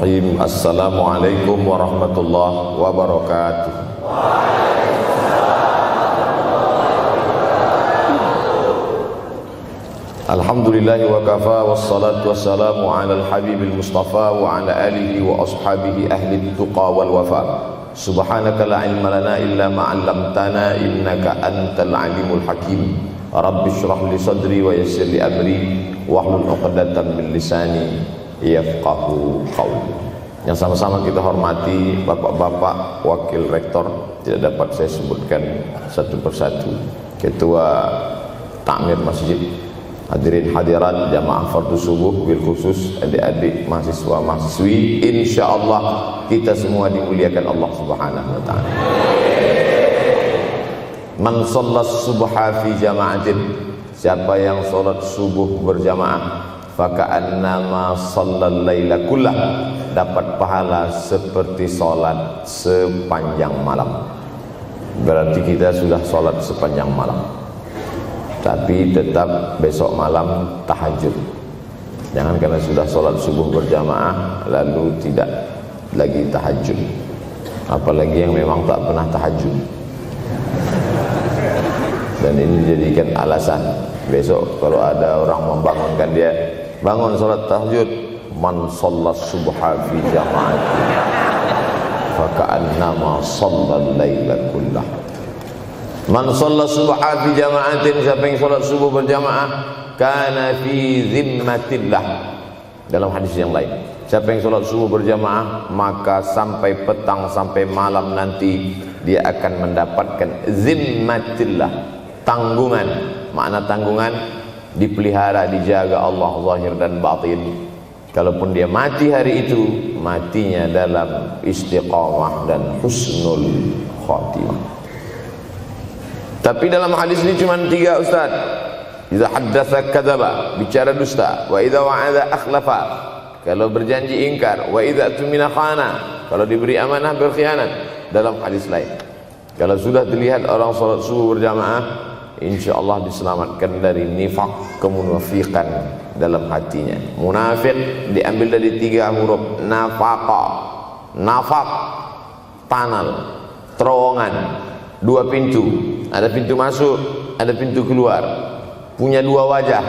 Bismillahirrahmanirrahim. Assalamualaikum warahmatullahi wabarakatuh. Alhamdulillahi wa kafa, wassalatu wassalamu ala al-habibil mustafa wa ala alihi wa ashabihi ahli tuqa wal wafa. Subhanaka la ilma lana illa ma 'allamtana innaka antal alimul hakim. Rabbi shrah li sadri wa yassir li amri wahlul 'uqdatam min lisani yafqahu qawli. Yang sama-sama kita hormati bapak-bapak wakil rektor, tidak dapat saya sebutkan satu persatu, ketua takmir masjid, hadirin hadirat jamaah fardu subuh, bil khusus adik-adik mahasiswa mahasiswi, insyaallah kita semua dimuliakan Allah Subhanahu wa taala. Man shallas subha fi jama'atin, siapa yang salat subuh berjamaah, faka'annama shallal laila kullah, dapat pahala seperti salat sepanjang malam. Berarti kita sudah salat sepanjang malam, tapi tetap besok malam tahajud. Jangan karena sudah sholat subuh berjamaah lalu tidak lagi tahajud. Apalagi yang memang tak pernah tahajud, dan ini dijadikan alasan. Besok kalau ada orang membangunkan dia, bangun sholat tahajud, man shallas subha fi jama'atin faka'annama shallal laila kullah. Man shalla subha fi jama'atin, siapa yang salat subuh berjamaah, kana fi zimmatillah. Dalam hadis yang lain, siapa yang salat subuh berjamaah, maka sampai petang sampai malam nanti dia akan mendapatkan zimmatillah, tanggungan. Makna tanggungan, dipelihara, dijaga Allah zahir dan batin. Kalaupun dia mati hari itu, matinya dalam istiqamah dan husnul khatimah. Tapi dalam hadis ini cuma 3 Ustaz. Idza haddatsa kadzaba, bicara dusta. Wa idza wa'ada akhlafa, kalau berjanji ingkar. Wa idza tumina khana, kalau diberi amanah berkhianat. Dalam hadis lain, kalau sudah dilihat orang salat subuh berjamaah, insyaallah diselamatkan dari nifaq, kemunafikan dalam hatinya. Munafik diambil dari 3 huruf, nafaqa. Nafaq, panal, terowongan, 2 pintu. Ada pintu masuk, ada pintu keluar. Punya 2 wajah,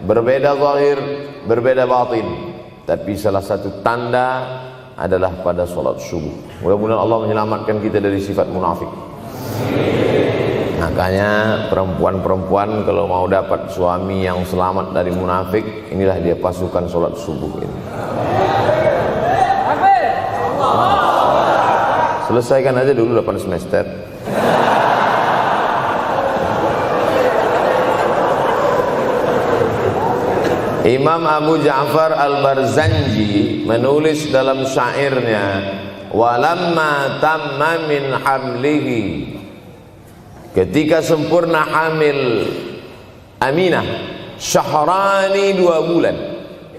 berbeda zahir, berbeda batin. Tapi salah satu tanda adalah pada salat subuh. Mudah-mudahan Allah menyelamatkan kita dari sifat munafik. Makanya perempuan-perempuan kalau mau dapat suami yang selamat dari munafik, inilah dia pasukan salat subuh ini. Selesaikan aja dulu 8 semester. Imam Abu Ja'far Al-Barzanji menulis dalam syairnya, walamma tamma min hamlihi, ketika sempurna hamil Aminah, syahrani 2 bulan,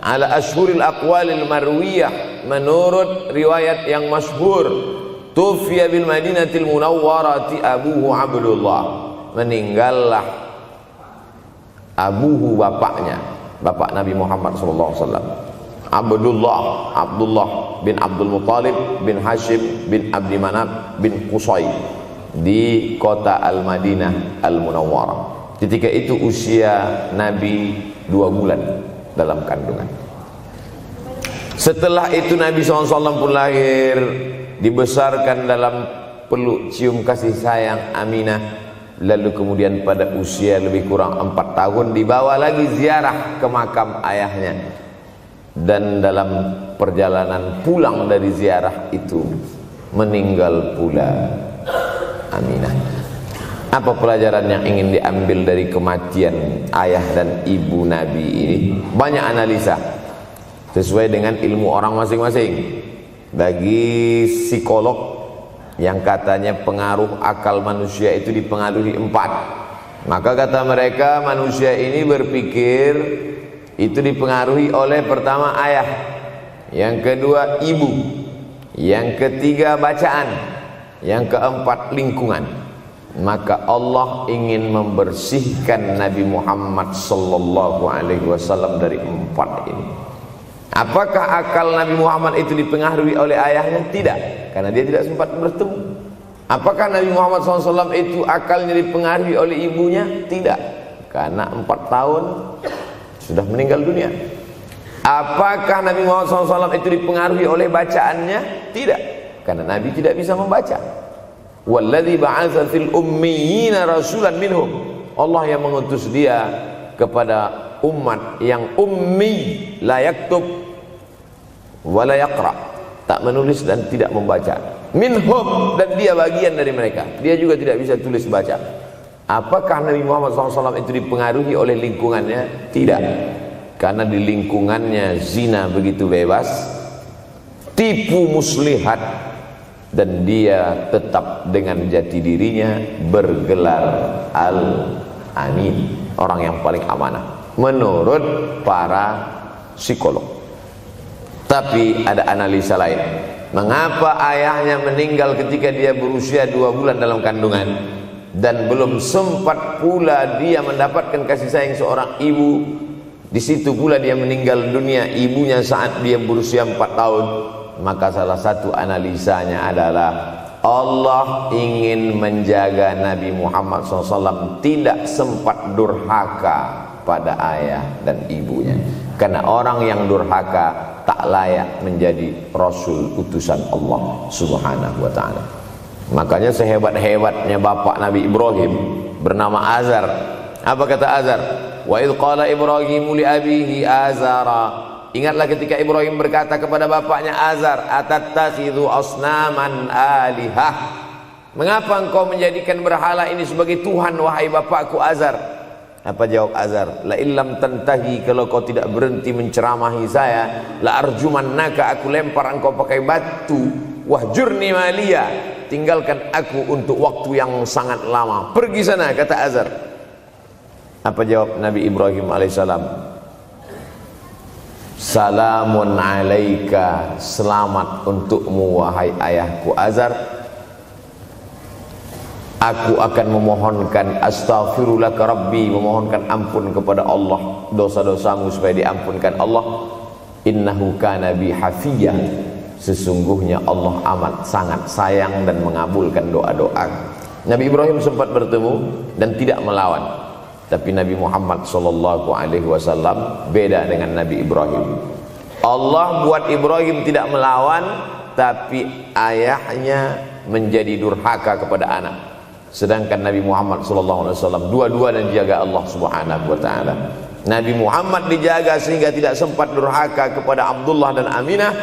ala ashhuril aqwalil marwiyah, menurut riwayat yang masyhur, tufiya bil madinatil munawwarati abuhu Abdullah, meninggallah abuhu, bapaknya, bapak Nabi Muhammad SAW, Abdullah bin Abdul Muttalib bin Hashim bin Abdi Manaf bin Qusay, di kota Al-Madinah Al-Munawwarah. Ketika itu usia Nabi 2 bulan dalam kandungan. Setelah itu Nabi SAW pun lahir, dibesarkan dalam peluk cium kasih sayang Aminah. Lalu kemudian pada usia lebih kurang 4 tahun dibawa lagi ziarah ke makam ayahnya. Dan dalam perjalanan pulang dari ziarah itu meninggal pula Aminah. Apa pelajaran yang ingin diambil dari kematian ayah dan ibu Nabi ini? Banyak analisa sesuai dengan ilmu orang masing-masing. Bagi psikolog yang katanya pengaruh akal manusia itu dipengaruhi 4, maka kata mereka manusia ini berpikir itu dipengaruhi oleh pertama ayah, yang kedua ibu, yang ketiga bacaan, yang keempat lingkungan. Maka Allah ingin membersihkan Nabi Muhammad sallallahu alaihi wasallam dari 4 ini. Apakah akal Nabi Muhammad itu dipengaruhi oleh ayahnya? Tidak, karena dia tidak sempat bertemu. Apakah Nabi Muhammad SAW itu akalnya dipengaruhi oleh ibunya? Tidak, karena 4 tahun sudah meninggal dunia. Apakah Nabi Muhammad SAW itu dipengaruhi oleh bacaannya? Tidak, karena Nabi tidak bisa membaca. Walladzi ba'atsa fil ummiyina rasulan minhum. Allah yang mengutus dia kepada umat yang ummi, la yaktub wa la yaqra, tak menulis dan tidak membaca. Minhum, dan dia bagian dari mereka, dia juga tidak bisa tulis baca. Apakah Nabi Muhammad SAW itu dipengaruhi oleh lingkungannya? Tidak, karena di lingkungannya zina begitu bebas, tipu muslihat, dan dia tetap dengan jati dirinya bergelar Al-Amin, orang yang paling amanah menurut para psikolog. Tapi ada analisa lain. Mengapa ayahnya meninggal ketika dia berusia 2 bulan dalam kandungan, dan belum sempat pula dia mendapatkan kasih sayang seorang ibu? Di situ pula dia meninggal dunia, ibunya saat dia berusia 4 tahun. Maka salah satu analisanya adalah Allah ingin menjaga Nabi Muhammad SAW tidak sempat durhaka pada ayah dan ibunya, karena orang yang durhaka tak layak menjadi Rasul utusan Allah Subhanahu wa ta'ala. Makanya sehebat-hebatnya bapak Nabi Ibrahim bernama Azar. Apa kata Azar? Wa idh qala Ibrahimu li abihi Azara. Ingatlah ketika Ibrahim berkata kepada bapaknya Azar, atattakhidhu asnaman alihah. Mengapa engkau menjadikan berhala ini sebagai Tuhan, wahai bapakku Azar? Apa jawab Azar? La illam tantahi, kalau kau tidak berhenti menceramahi saya, la arjumannaka, aku lempar engkau pakai batu. Wahjurni maliya, tinggalkan aku untuk waktu yang sangat lama. Pergi sana, kata Azar. Apa jawab Nabi Ibrahim alaihissalam? Salamun alaika, selamat untukmu wahai ayahku Azar. Aku akan memohonkan astaghfirulaka rabbi, memohonkan ampun kepada Allah dosa-dosamu supaya diampunkan Allah. Innahu kana bi hafiyya, sesungguhnya Allah amat sangat sayang dan mengabulkan doa-doa. Nabi Ibrahim sempat bertemu dan tidak melawan. Tapi Nabi Muhammad SAW beda dengan Nabi Ibrahim. Allah buat Ibrahim tidak melawan, tapi ayahnya menjadi durhaka kepada anak. Sedangkan Nabi Muhammad SAW dua-dua dan dijaga Allah Subhanahu wa ta'ala. Nabi Muhammad dijaga sehingga tidak sempat durhaka kepada Abdullah dan Aminah,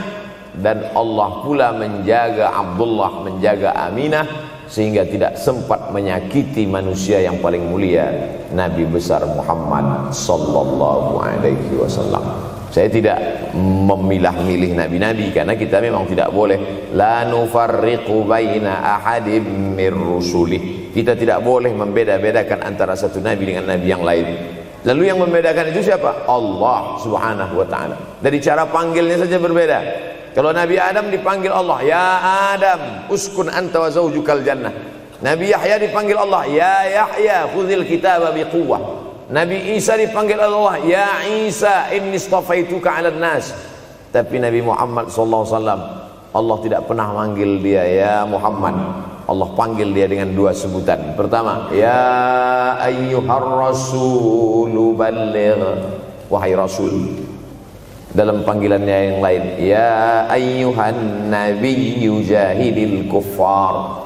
dan Allah pula menjaga Abdullah, menjaga Aminah, sehingga tidak sempat menyakiti manusia yang paling mulia, Nabi besar Muhammad sallallahu alaihi wasallam. Saya tidak memilah-milih nabi-nabi, karena kita memang tidak boleh la nufarriqu baina ahadim mir rusulih. Kita tidak boleh membeda-bedakan antara satu nabi dengan nabi yang lain. Lalu yang membedakan itu siapa? Allah Subhanahu wa ta'ala. Dari cara panggilnya saja berbeda. Kalau Nabi Adam dipanggil Allah, ya Adam uskun anta wa zawjukal jannah. Nabi Yahya dipanggil Allah, ya Yahya khudhil kitaba biquwwah. Nabi Isa dipanggil Allah, ya Isa inni istafaituka 'alan nas. Tapi Nabi Muhammad sallallahu alaihi wasallam, Allah tidak pernah manggil dia ya Muhammad. Allah panggil dia dengan 2 sebutan. Pertama, ya ayyuhar rasulu balligh, wahai rasul. Dalam panggilannya yang lain, ya ayyuhan nabiyyu jahidil kuffar.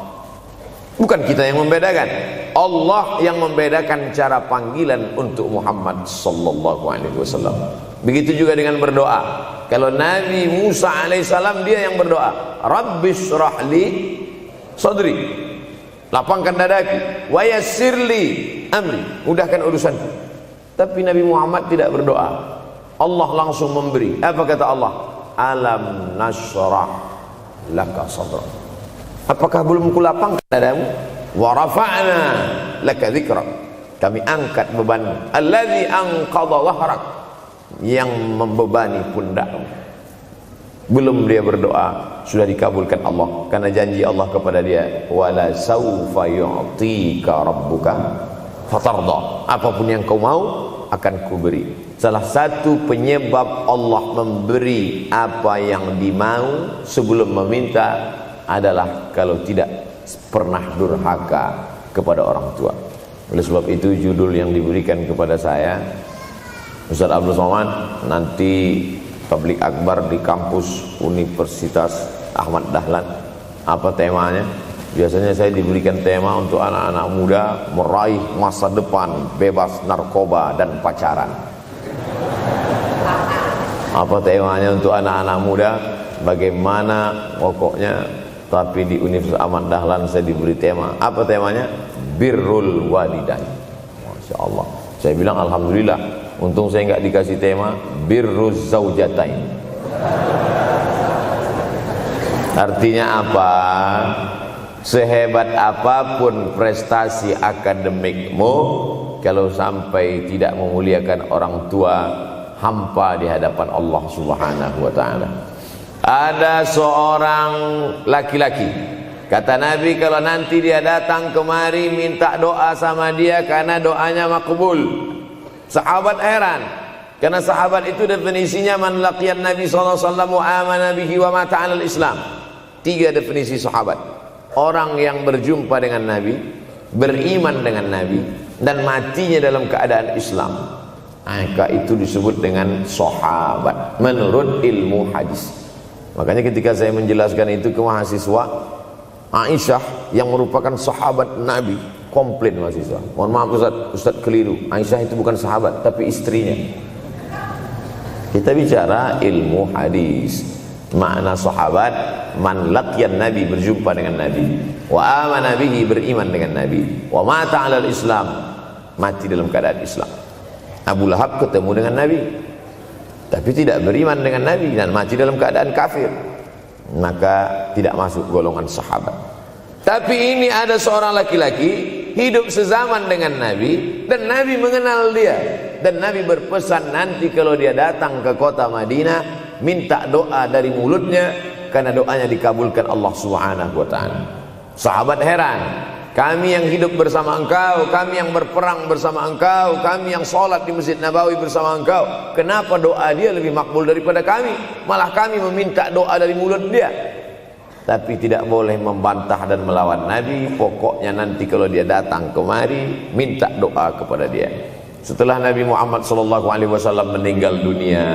Bukan kita yang membedakan, Allah yang membedakan cara panggilan untuk Muhammad sallallahu alaihi wasallam. Begitu juga dengan berdoa. Kalau Nabi Musa alaihissalam, dia yang berdoa, Rabbis shrahli sadri, lapangkan dadaku, wa yassirli amri, mudahkan urusanku. Tapi Nabi Muhammad tidak berdoa, Allah langsung memberi. Apa kata Allah? Alam nashrah laka sadrak. Apakah belum kulapangkan dadamu? Wa rafa'na laka dzikrak, kami angkat bebanmu. Alladzi anqadha dhahrak, yang membebani pundakmu. Belum dia berdoa, sudah dikabulkan Allah, karena janji Allah kepada dia, wala saufa yu'tika rabbuka fatarda, apapun yang kau mau akan kuberi. salah satu penyebab Allah memberi apa yang dimau sebelum meminta adalah kalau tidak pernah durhaka kepada orang tua. Oleh sebab itu judul yang diberikan kepada saya, Ustaz Abdul Somad, nanti tablik akbar di kampus Universitas Ahmad Dahlan. Apa temanya? Biasanya saya diberikan tema untuk anak-anak muda meraih masa depan bebas narkoba dan pacaran. Apa temanya untuk anak-anak muda? Bagaimana pokoknya. Tapi di Universitas Ahmad Dahlan saya diberi tema. Apa temanya? Birrul walidain. Masya Allah. Saya bilang alhamdulillah, untung saya nggak dikasih tema birruz zaujatain. Artinya apa? Sehebat apapun prestasi akademikmu, kalau sampai tidak memuliakan orang tua, hampa di hadapan Allah Subhanahu wa taala. Ada seorang laki-laki, kata Nabi, kalau nanti dia datang kemari minta doa sama dia karena doanya makbul. Sahabat heran, karena sahabat itu definisinya man laqiyan Nabi sallallahu alaihi wasallam wa amana bihi wa mata 'alal Islam. 3 definisi sahabat: orang yang berjumpa dengan Nabi, beriman dengan Nabi, dan matinya dalam keadaan Islam. Maka itu disebut dengan sahabat menurut ilmu hadis. Makanya ketika saya menjelaskan itu ke mahasiswa, Aisyah yang merupakan sahabat Nabi, komplain mahasiswa, mohon maaf Ustaz keliru, Aisyah itu bukan sahabat tapi istrinya. Kita bicara ilmu hadis. Makna sahabat, man laqiyan Nabi, berjumpa dengan Nabi, wa amana bihi, beriman dengan Nabi, wa mata 'alal Islam, mati dalam keadaan Islam. Abu Lahab ketemu dengan Nabi tapi tidak beriman dengan Nabi dan mati dalam keadaan kafir, maka tidak masuk golongan sahabat. Tapi ini ada seorang laki-laki hidup sezaman dengan Nabi dan Nabi mengenal dia, dan Nabi berpesan nanti kalau dia datang ke kota Madinah minta doa dari mulutnya karena doanya dikabulkan Allah Subhanahu wa taala. Sahabat heran, kami yang hidup bersama engkau, kami yang berperang bersama engkau, kami yang sholat di Masjid Nabawi bersama engkau, kenapa doa dia lebih makbul daripada kami? Malah kami meminta doa dari mulut dia. Tapi tidak boleh membantah dan melawan Nabi. Pokoknya nanti kalau dia datang kemari minta doa kepada dia. Setelah Nabi Muhammad SAW meninggal dunia,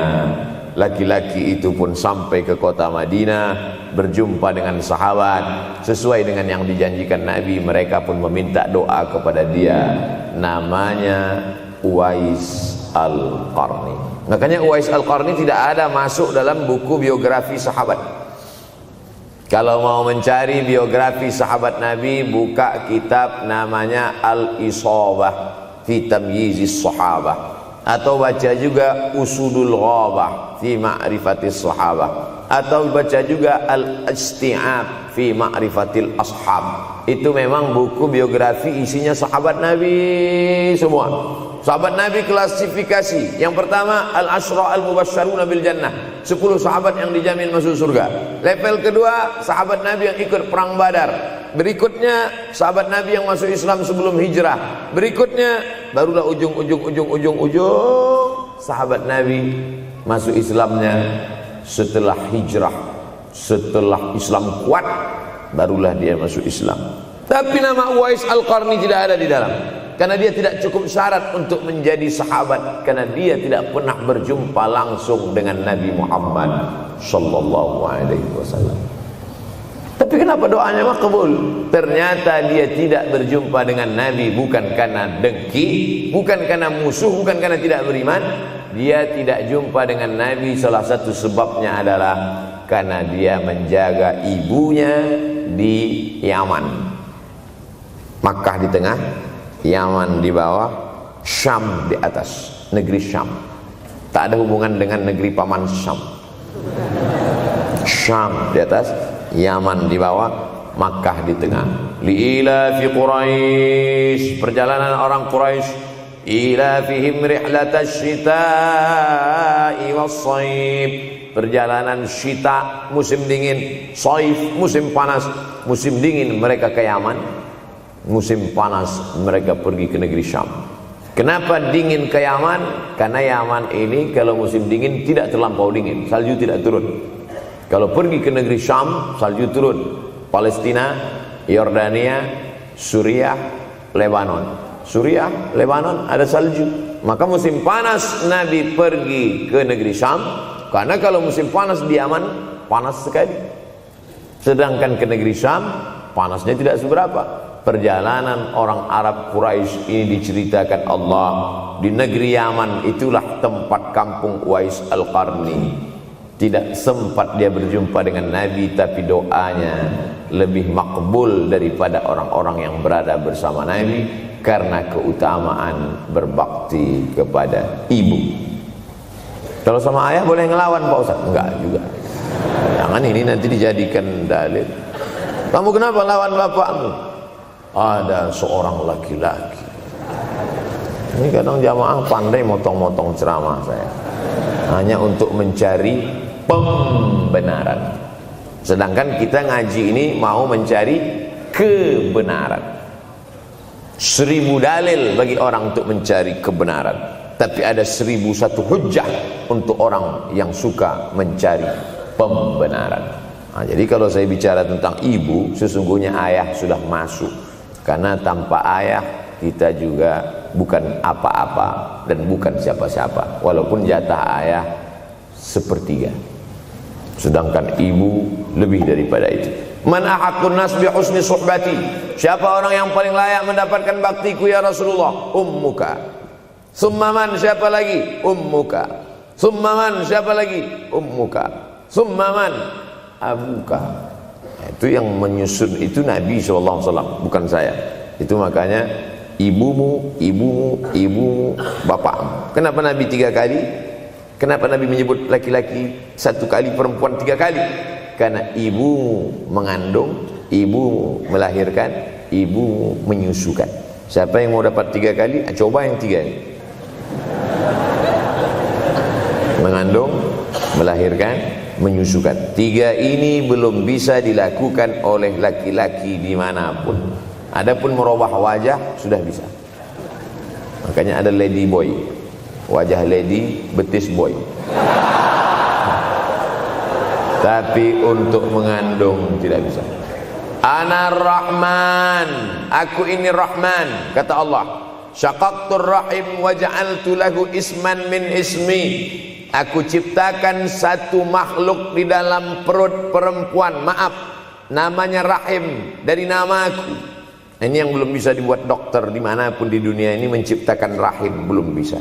laki-laki itu pun sampai ke kota Madinah, berjumpa dengan sahabat. Sesuai dengan yang dijanjikan Nabi, mereka pun meminta doa kepada dia. Namanya Uwais Al-Qarni. Makanya Uwais Al-Qarni tidak ada masuk dalam buku biografi sahabat. Kalau mau mencari biografi sahabat Nabi, buka kitab namanya Al-Isabah fi Tamyizis Sahabah, atau baca juga Usudul Ghabah fi Ma'rifatis Sahabah, atau baca juga Al-Isti'ab fi Ma'rifatil Ashab. Itu memang buku biografi isinya sahabat Nabi semua. Sahabat Nabi klasifikasi. Yang pertama, Al-Ashra Al-Mubashsharuna bil Jannah, 10 sahabat yang dijamin masuk surga. Level kedua, sahabat Nabi yang ikut perang Badar. Berikutnya, sahabat Nabi yang masuk Islam sebelum hijrah. Berikutnya, barulah ujung sahabat Nabi masuk Islamnya setelah hijrah, setelah Islam kuat, barulah dia masuk Islam. Tapi nama Uwais Al-Qarni tidak ada di dalam, karena dia tidak cukup syarat untuk menjadi sahabat, karena dia tidak pernah berjumpa langsung dengan Nabi Muhammad sallallahu alaihi wasallam. Tapi kenapa doanya makbul? Ternyata dia tidak berjumpa dengan Nabi bukan karena dengki, bukan karena musuh, bukan karena tidak beriman. Dia tidak jumpa dengan Nabi, salah satu sebabnya adalah karena dia menjaga ibunya di Yaman. Makkah di tengah, Yaman di bawah, Syam di atas, negeri Syam. Tak ada hubungan dengan negeri paman Syam. Syam di atas, Yaman di bawah, Makkah di tengah. Liila fi Quraisy, perjalanan orang Quraisy. Ila fihim rihlatash shita'i was-shaib, perjalanan syita musim dingin, shaif musim panas. Musim dingin mereka ke Yaman, musim panas mereka pergi ke negeri Syam. Kenapa dingin ke Yaman? Karena Yaman ini kalau musim dingin tidak terlampau dingin, salju tidak turun. Kalau pergi ke negeri Syam, salju turun. Palestina, Yordania, Suriah, Lebanon. Suriah, Lebanon ada salju. Maka musim panas Nabi pergi ke negeri Syam, karena kalau musim panas di Yaman panas sekali. Sedangkan ke negeri Syam panasnya tidak seberapa. Perjalanan orang Arab Quraisy ini diceritakan Allah, di negeri Yaman itulah tempat kampung Uwais Al-Qarni. Tidak sempat dia berjumpa dengan Nabi, tapi doanya lebih makbul daripada orang-orang yang berada bersama Nabi, karena keutamaan berbakti kepada ibu. Kalau sama ayah boleh ngelawan Pak Ustaz? Enggak juga. Jangan ini nanti dijadikan dalil. Kamu kenapa lawan bapakmu? Ada seorang laki-laki. Ini kadang jamaah pandai motong-motong ceramah saya, hanya untuk mencari pembenaran. Sedangkan kita ngaji ini mau mencari kebenaran. 1000 dalil bagi orang untuk mencari kebenaran, tapi ada 1001 hujjah untuk orang yang suka mencari pembenaran. Nah, jadi kalau saya bicara tentang ibu, sesungguhnya ayah sudah masuk. Karena tanpa ayah kita juga bukan apa-apa dan bukan siapa-siapa, walaupun jatah ayah sepertiga, sedangkan ibu lebih daripada itu. Man ahaqqun nas bi husni suhbati, siapa orang yang paling layak mendapatkan baktiku ya Rasulullah? Ummuka. Summa man, siapa lagi? Ummuka. Summa man, siapa lagi? Ummuka. Summa man, abuka. Itu yang menyusun itu Nabi SAW, bukan saya. Itu makanya ibumu, ibumu, ibumu, bapakmu. Kenapa Nabi 3 kali? Kenapa Nabi menyebut laki-laki 1 kali, perempuan 3 kali? Karena ibumu mengandung, ibumu melahirkan, ibumu menyusukan. Siapa yang mau dapat 3 kali? Coba yang 3 ini. Mengandung, melahirkan, menyusukan. 3 ini belum bisa dilakukan oleh laki-laki dimanapun. Adapun merubah wajah sudah bisa. Makanya ada lady boy, wajah lady, betis boy. Tapi untuk mengandung tidak bisa. Ana Rahman, aku ini Rahman, kata Allah. Syaqaqtur rahim wa ja'altu lahu isman min ismi. Aku ciptakan satu makhluk di dalam perut perempuan, maaf, namanya rahim, dari namaku. Ini yang belum bisa dibuat dokter dimanapun di dunia ini, menciptakan rahim, belum bisa.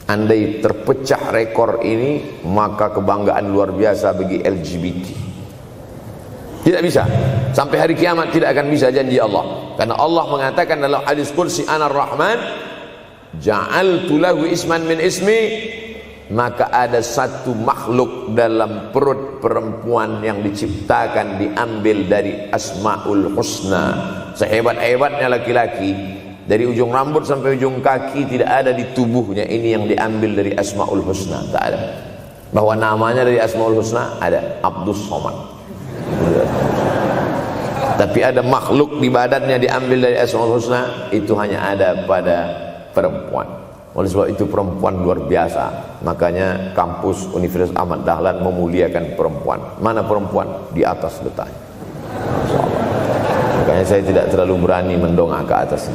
Andai terpecah rekor ini, maka kebanggaan luar biasa bagi LGBT. Tidak bisa, sampai hari kiamat tidak akan bisa, janji Allah. Karena Allah mengatakan dalam hadis qudsi, Ana Rahman ja'altu lahu isman min ismi. Maka ada satu makhluk dalam perut perempuan yang diciptakan, diambil dari Asmaul Husna. Sehebat-hebatnya laki-laki, dari ujung rambut sampai ujung kaki tidak ada di tubuhnya ini yang diambil dari Asmaul Husna, tak ada. Bahwa namanya dari Asmaul Husna ada, Abdus Somad. Tapi ada makhluk di badannya diambil dari Asmaul Husna, itu hanya ada pada perempuan. Oleh sebab itu perempuan luar biasa. Makanya kampus Universitas Ahmad Dahlan memuliakan perempuan. Mana perempuan? Di atas letaknya. Makanya saya tidak terlalu berani mendongak ke atas.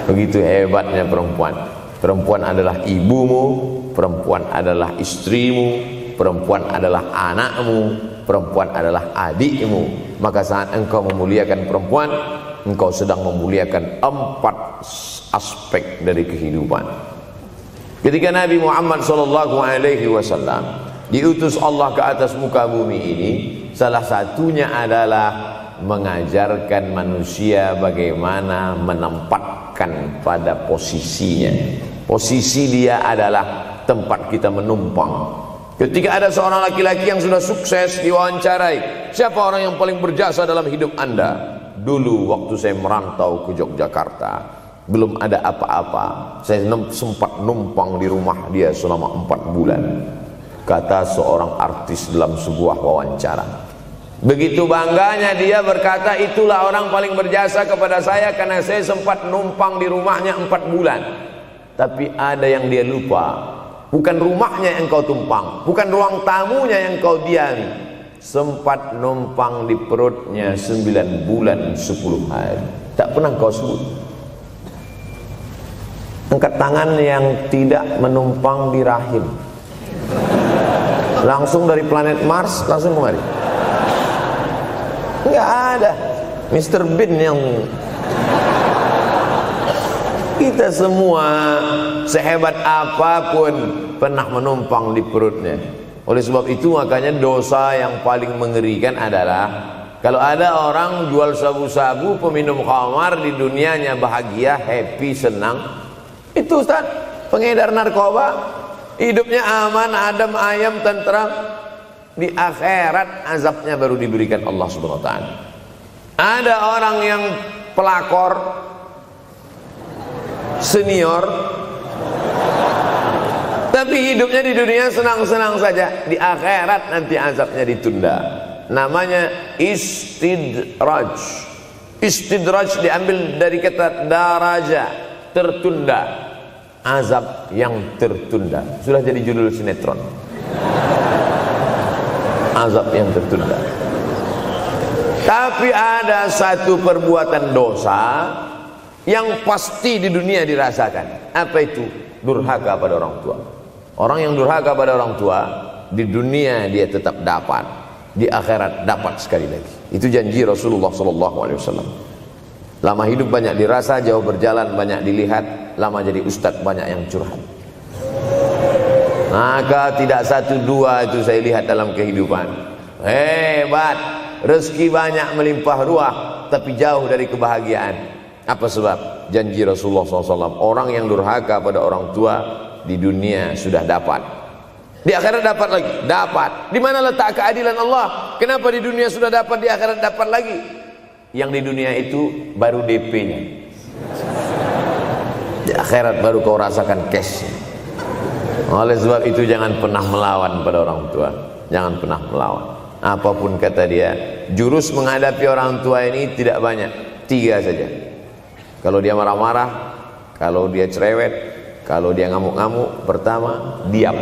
Begitu hebatnya perempuan. Perempuan adalah ibumu, perempuan adalah istrimu, perempuan adalah anakmu, perempuan adalah adikmu. Maka saat engkau memuliakan perempuan, engkau sedang memuliakan 4 aspek dari kehidupan. Ketika Nabi Muhammad SAW diutus Allah ke atas muka bumi ini, salah satunya adalah mengajarkan manusia bagaimana menempatkan pada posisinya. Posisi dia adalah tempat kita menumpang. Ketika ada seorang laki-laki yang sudah sukses diwawancarai, siapa orang yang paling berjasa dalam hidup Anda? Dulu waktu saya merantau ke Yogyakarta, belum ada apa-apa, saya sempat numpang di rumah dia selama 4 bulan. Kata seorang artis dalam sebuah wawancara, Begitu bangganya dia berkata, itulah orang paling berjasa kepada saya karena saya sempat numpang di rumahnya 4 bulan. Tapi ada yang dia lupa, bukan rumahnya yang kau tumpang, bukan ruang tamunya yang kau diami, sempat numpang di perutnya 9 bulan 10 hari. Tak pernah kau sebut. Angkat tangan yang tidak menumpang di rahim, langsung dari planet Mars langsung kemari. Enggak ada. Mr. Bean yang kita semua sehebat apapun pernah menumpang di perutnya. Oleh sebab itu makanya dosa yang paling mengerikan adalah kalau ada orang jual sabu-sabu, peminum khamar, di dunianya bahagia, happy, senang. Itu Ustaz, pengedar narkoba, hidupnya aman, adem, ayam, tentram. Di akhirat azabnya baru diberikan Allah Subhanahu wa taala. Ada orang yang pelakor senior tapi hidupnya di dunia senang-senang saja, di akhirat nanti azabnya ditunda. Namanya istidraj. Istidraj diambil dari kata daraja, tertunda. Azab yang tertunda. Sudah jadi judul sinetron. Azab yang tertunda. Tapi ada satu perbuatan dosa yang pasti di dunia dirasakan. Apa itu? Durhaka pada orang tua. Orang yang durhaka pada orang tua, di dunia dia tetap dapat, di akhirat dapat sekali lagi. Itu janji Rasulullah SAW. Lama hidup banyak dirasa, jauh berjalan banyak dilihat, lama jadi ustadz banyak yang curhat. Maka tidak 1 2 itu saya lihat dalam kehidupan. Hebat, rezeki banyak melimpah ruah, tapi jauh dari kebahagiaan. Apa sebab? Janji Rasulullah SAW. Orang yang durhaka pada orang tua di dunia sudah dapat, di akhirat dapat lagi. Dapat. Di mana letak keadilan Allah? Kenapa di dunia sudah dapat, di akhirat dapat lagi? Yang di dunia itu baru DP-nya, di akhirat baru kau rasakan cash-nya. Oleh sebab itu jangan pernah melawan pada orang tua. Jangan pernah melawan. Apapun kata dia, jurus menghadapi orang tua ini tidak banyak, 3 saja. Kalau dia marah-marah, kalau dia cerewet, kalau dia ngamuk-ngamuk, pertama diam.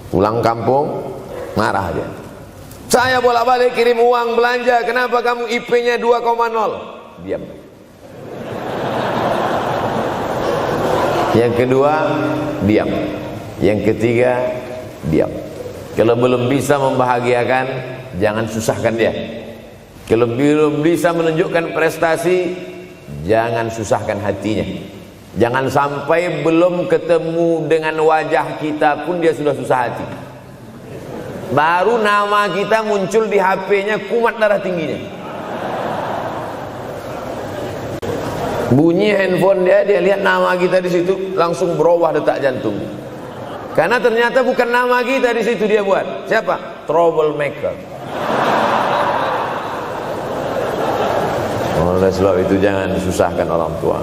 Pulang kampung marah dia. Saya bolak-balik kirim uang belanja, kenapa kamu IP-nya 2,0? Diam. Yang kedua, diam. Yang ketiga, diam. Kalau belum bisa membahagiakan, jangan susahkan dia. Kalau belum bisa menunjukkan prestasi, jangan susahkan hatinya. Jangan sampai belum ketemu dengan wajah kita pun dia sudah susah hati. Baru nama kita muncul di HP-nya, kumat darah tingginya. Bunyi handphone dia lihat nama kita di situ, langsung berubah detak jantung. Karena ternyata bukan nama kita di situ dia buat. Siapa? Troublemaker. Oleh sebab itu jangan susahkan orang tua.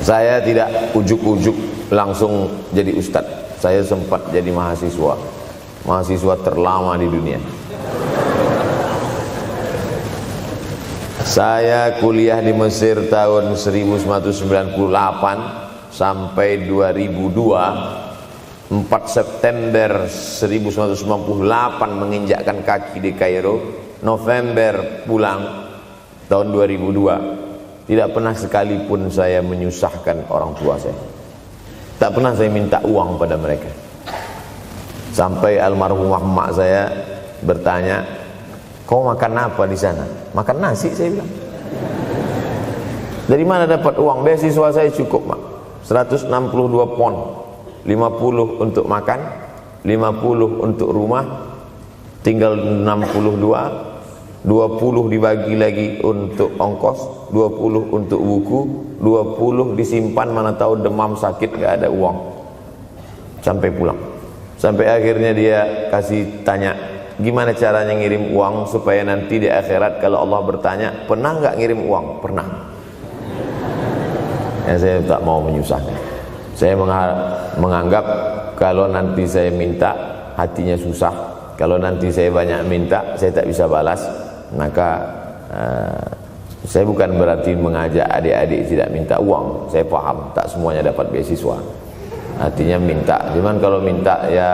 Saya tidak ujuk-ujuk langsung jadi ustadz. Saya sempat jadi mahasiswa terlama di dunia. Saya kuliah di Mesir tahun 1998 sampai 2002. 4 September 1998 menginjakkan kaki di Kairo. November pulang tahun 2002. Tidak pernah sekalipun saya menyusahkan orang tua saya. Tak pernah saya minta uang pada mereka. Sampai almarhumah emak saya bertanya, kau makan apa di sana? Makan nasi, saya bilang. Dari mana dapat uang? Beasiswa saya cukup, Mak. 162 pon. 50 untuk makan, 50 untuk rumah, tinggal 62. 20 dibagi lagi untuk ongkos, 20 untuk buku, 20 disimpan, mana tahu demam sakit gak ada uang. Sampai pulang. Sampai akhirnya dia kasih tanya, gimana caranya ngirim uang supaya nanti di akhirat kalau Allah bertanya, pernah gak ngirim uang? Pernah. Ya, saya tak mau menyusahkan. Saya menganggap kalau nanti saya minta hatinya susah, kalau nanti saya banyak minta, saya tak bisa balas, maka saya bukan berarti mengajak adik-adik tidak minta uang. Saya paham tak semuanya dapat beasiswa, artinya minta. Cuman kalau minta ya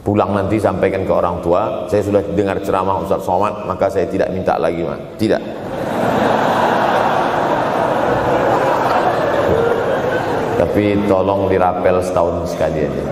pulang nanti sampaikan ke orang tua, saya sudah dengar ceramah Ustaz Somad, maka saya tidak minta lagi, man. Tidak. Tapi tolong dirapel setahun sekali aja.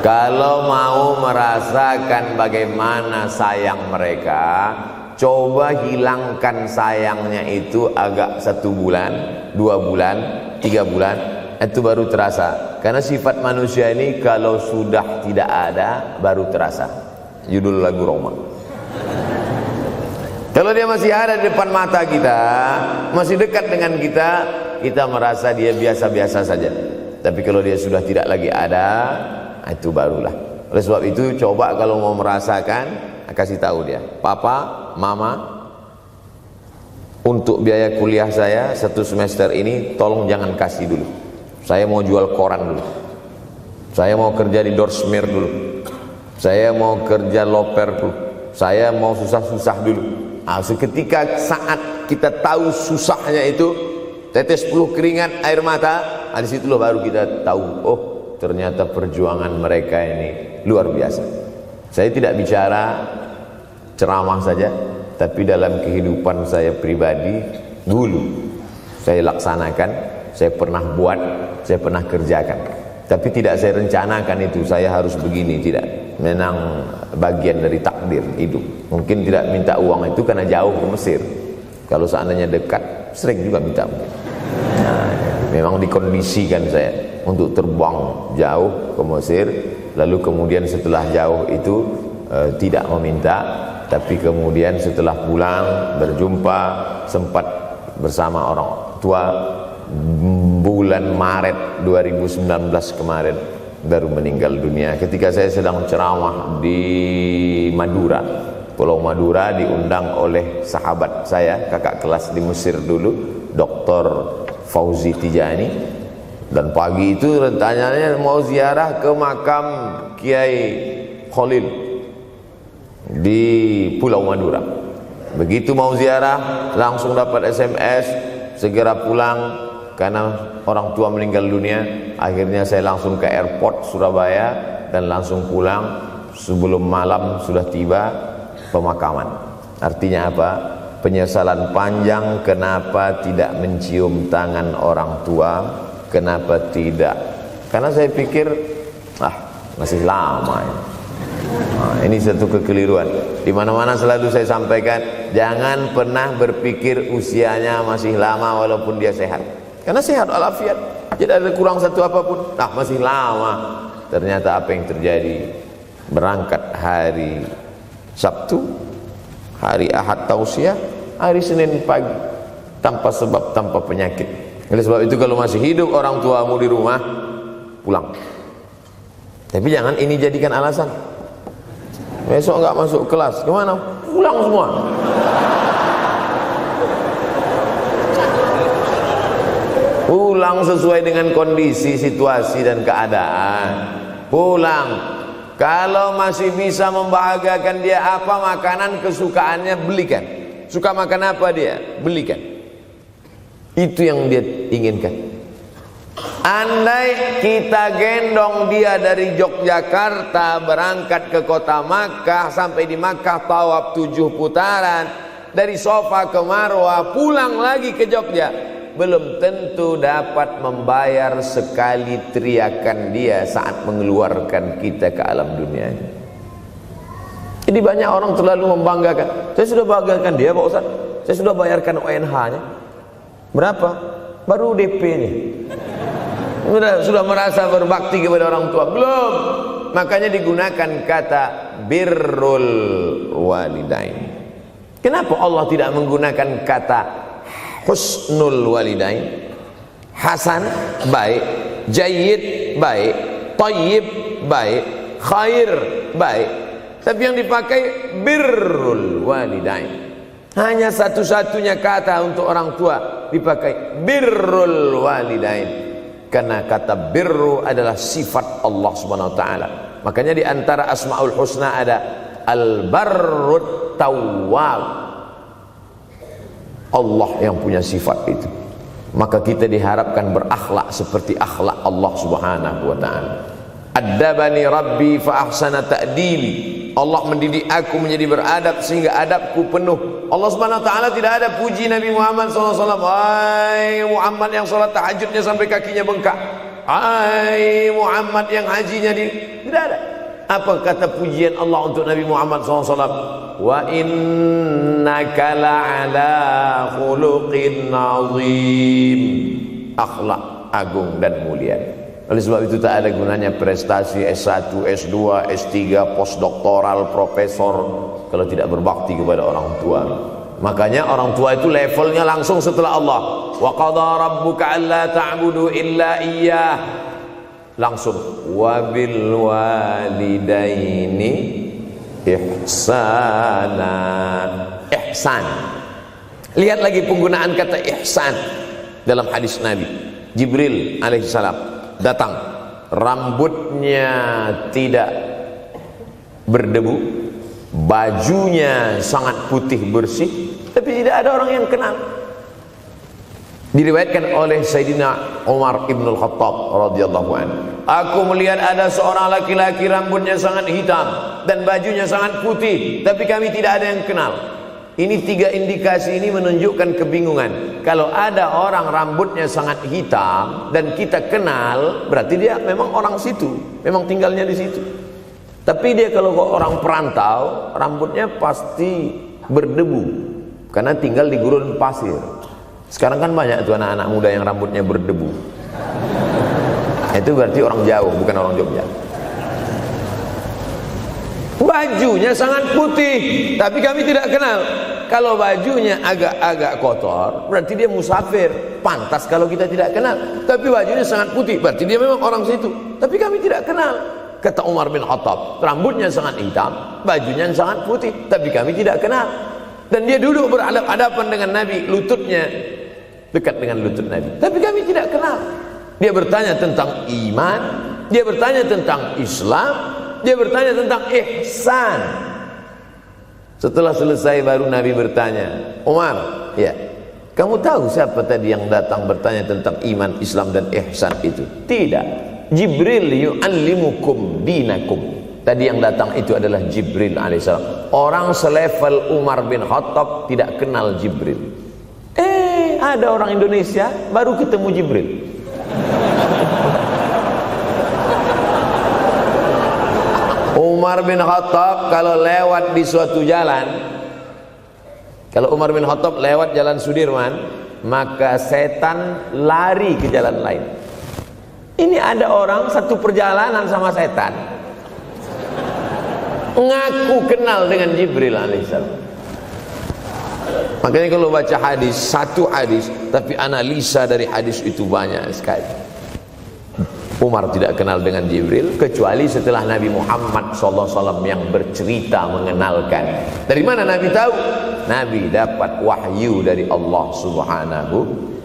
Kalau mau merasakan bagaimana sayang mereka, coba hilangkan sayangnya itu agak 1 bulan, 2 bulan, 3 bulan, itu baru terasa. Karena sifat manusia ini kalau sudah tidak ada baru terasa. Judul lagu Roma. Kalau dia masih ada di depan mata kita, masih dekat dengan kita, kita merasa dia biasa-biasa saja. Tapi kalau dia sudah tidak lagi ada, itu barulah. Oleh sebab itu coba kalau mau merasakan, kasih tahu dia, papa, mama, untuk biaya kuliah saya 1 semester ini tolong jangan kasih dulu. Saya mau jual koran dulu, saya mau kerja di Dorsmir dulu, saya mau kerja loper dulu, saya mau susah-susah dulu. Seketika saat kita tahu susahnya itu, tetes peluh keringat, air mata, di situ loh baru kita tahu, oh ternyata perjuangan mereka ini luar biasa. Saya tidak bicara ceramah saja, tapi dalam kehidupan saya pribadi dulu saya laksanakan, saya pernah buat, saya pernah kerjakan. Tapi tidak saya rencanakan itu, saya harus begini, tidak. Memang bagian dari takdir hidup. Mungkin tidak minta uang itu karena jauh ke Mesir. Kalau seandainya dekat, sering juga minta. Nah, memang dikondisikan saya untuk terbang jauh ke Mesir, lalu kemudian setelah jauh itu tidak meminta, tapi kemudian setelah pulang berjumpa, sempat bersama orang tua. Bulan Maret 2019 kemarin baru meninggal dunia ketika saya sedang ceramah di Madura, Pulau Madura, diundang oleh sahabat saya, kakak kelas di Mesir dulu, Dr. Fauzi Tijani. Dan pagi itu rencananya mau ziarah ke makam Kiai Khalil di Pulau Madura. Begitu mau ziarah langsung dapat SMS segera pulang karena orang tua meninggal dunia. Akhirnya saya langsung ke airport Surabaya dan langsung pulang. Sebelum malam sudah tiba pemakaman. Artinya apa? Penyesalan panjang, kenapa tidak mencium tangan orang tua, kenapa tidak? Karena saya pikir masih lama ya. Nah, ini satu kekeliruan. Di mana-mana selalu saya sampaikan, jangan pernah berpikir usianya masih lama walaupun dia sehat. Karena sehat walafiat, tidak ada kurang satu apapun. Masih lama. Ternyata apa yang terjadi? Berangkat hari Sabtu, hari Ahad tausiah, hari Senin pagi, tanpa sebab, tanpa penyakit. Oleh sebab itu kalau masih hidup orang tuamu di rumah, pulang. Tapi jangan ini jadikan alasan. Besok enggak masuk kelas, kemana? Pulang semua. Pulang sesuai dengan kondisi, situasi dan keadaan. Pulang. Kalau masih bisa membahagiakan dia apa makanan kesukaannya, belikan. Suka makan apa dia? Belikan. Itu yang dia inginkan. Andai kita gendong dia dari Yogyakarta berangkat ke kota Makkah, sampai di Makkah tawaf 7 putaran, dari Safa ke Marwah, pulang lagi ke Jogja, belum tentu dapat membayar sekali teriakan dia saat mengeluarkan kita ke alam dunia. Jadi banyak orang terlalu membanggakan. Saya sudah banggakan dia Pak Ustaz, saya sudah bayarkan ONH-nya. Berapa? Baru DP-nya. Sudah merasa berbakti kepada orang tua? Belum. Makanya digunakan kata birrul walidain. Kenapa Allah tidak menggunakan kata husnul walidain? Hasan baik, jayyid baik, thayyib baik, khair baik. Tapi yang dipakai birrul walidain. Hanya satu-satunya kata untuk orang tua dipakai birrul walidain. Karena kata birru adalah sifat Allah Subhanahu wa taala. Makanya di antara Asmaul Husna ada Al-Barrut Tawwab. Allah yang punya sifat itu. Maka kita diharapkan berakhlak seperti akhlak Allah Subhanahu wa taala. Addabani Rabbi fa ahsana ta'dibi. Allah mendidik aku menjadi beradab sehingga adabku penuh. Allah Subhanahu wa taala tidak ada puji Nabi Muhammad SAW. Hai Muhammad yang salat tahajudnya sampai kakinya bengkak. Hai Muhammad yang hajinya tidak ada. Apa kata pujian Allah untuk Nabi Muhammad SAW? Wa innaka la'ala khuluqin azim. Akhlak agung dan mulia. Oleh sebab itu tak ada gunanya prestasi S1, S2, S3, postdoktoral, profesor kalau tidak berbakti kepada orang tua. Makanya orang tua itu levelnya langsung setelah Allah. Wa qadha rabbuka alla ta'budu illa iyyah. Langsung wa bil walidaini ihsana. Ihsan. Lihat lagi penggunaan kata ihsan dalam hadis Nabi. Jibril alaihissalam datang, rambutnya tidak berdebu, bajunya sangat putih bersih, tapi tidak ada orang yang kenal. Diriwayatkan oleh Sayyidina Umar ibn al-Khattab radhiyallahu anhu, aku melihat ada seorang laki-laki rambutnya sangat hitam dan bajunya sangat putih, tapi kami tidak ada yang kenal. Ini tiga indikasi ini menunjukkan kebingungan. Kalau ada orang rambutnya sangat hitam dan kita kenal, berarti dia memang orang situ, memang tinggalnya di situ. Tapi dia kalau orang perantau, rambutnya pasti berdebu karena tinggal di gurun pasir. Sekarang kan banyak tuh anak-anak muda yang rambutnya berdebu. Itu berarti orang jauh, bukan orang Jogja. Bajunya sangat putih, tapi kami tidak kenal. Kalau bajunya agak-agak kotor, berarti dia musafir. Pantas kalau kita tidak kenal. Tapi bajunya sangat putih, berarti dia memang orang situ. Tapi kami tidak kenal. Kata Umar bin Khattab, rambutnya sangat hitam, bajunya sangat putih, tapi kami tidak kenal. Dan dia duduk berhadapan dengan Nabi, lututnya dekat dengan lutut Nabi, tapi kami tidak kenal. Dia bertanya tentang iman, dia bertanya tentang Islam, dia bertanya tentang ihsan. Setelah selesai baru Nabi bertanya, Umar, ya, kamu tahu siapa tadi yang datang bertanya tentang iman, Islam dan ihsan itu? Tidak, Jibril yu'allimukum dinakum. Tadi yang datang itu adalah Jibril alaihissalam. Orang selevel Umar bin Khattab tidak kenal Jibril. Ada orang Indonesia baru ketemu Jibril. Umar bin Khattab kalau lewat di suatu jalan, kalau Umar bin Khattab lewat jalan Sudirman, maka setan lari ke jalan lain. Ini ada orang satu perjalanan sama setan, ngaku kenal dengan Jibril alaihissalam. Makanya kalau baca hadis, satu hadis, tapi analisa dari hadis itu banyak sekali. Umar tidak kenal dengan Jibril kecuali setelah Nabi Muhammad SAW yang bercerita mengenalkan. Dari mana Nabi tahu? Nabi dapat wahyu dari Allah Subhanahu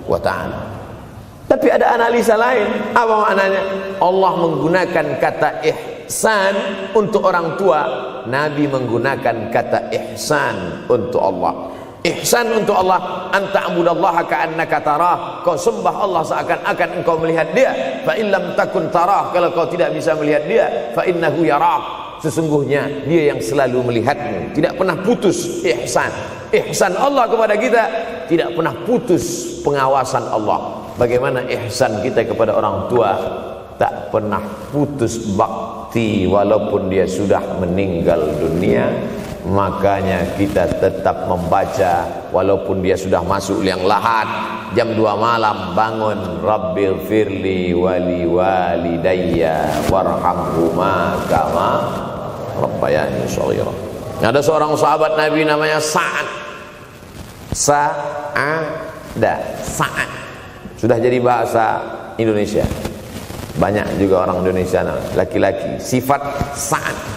wa ta'ala. Tapi ada analisa lain. Apa maknanya? Allah menggunakan kata ihsan untuk orang tua, Nabi menggunakan kata ihsan untuk Allah. Ihsan untuk Allah, anta'budallaha ka'annaka tarah, kau sembah Allah seakan-akan engkau melihat dia. Fa in lam takun tarah, kalau kau tidak bisa melihat dia, fa innahu yarak, sesungguhnya dia yang selalu melihatmu. Tidak pernah putus ihsan. Ihsan Allah kepada kita, tidak pernah putus pengawasan Allah. Bagaimana ihsan kita kepada orang tua? Tak pernah putus bakti walaupun dia sudah meninggal dunia. Makanya kita tetap membaca walaupun dia sudah masuk liang lahat, jam 2 malam bangun, Rabbil firli wali walidayya warhamhuma kama rabbayani shaghira. Ada seorang sahabat Nabi namanya Sa'ad. Sa'ad sudah jadi bahasa Indonesia. Banyak juga orang Indonesia laki-laki sifat Sa'ad.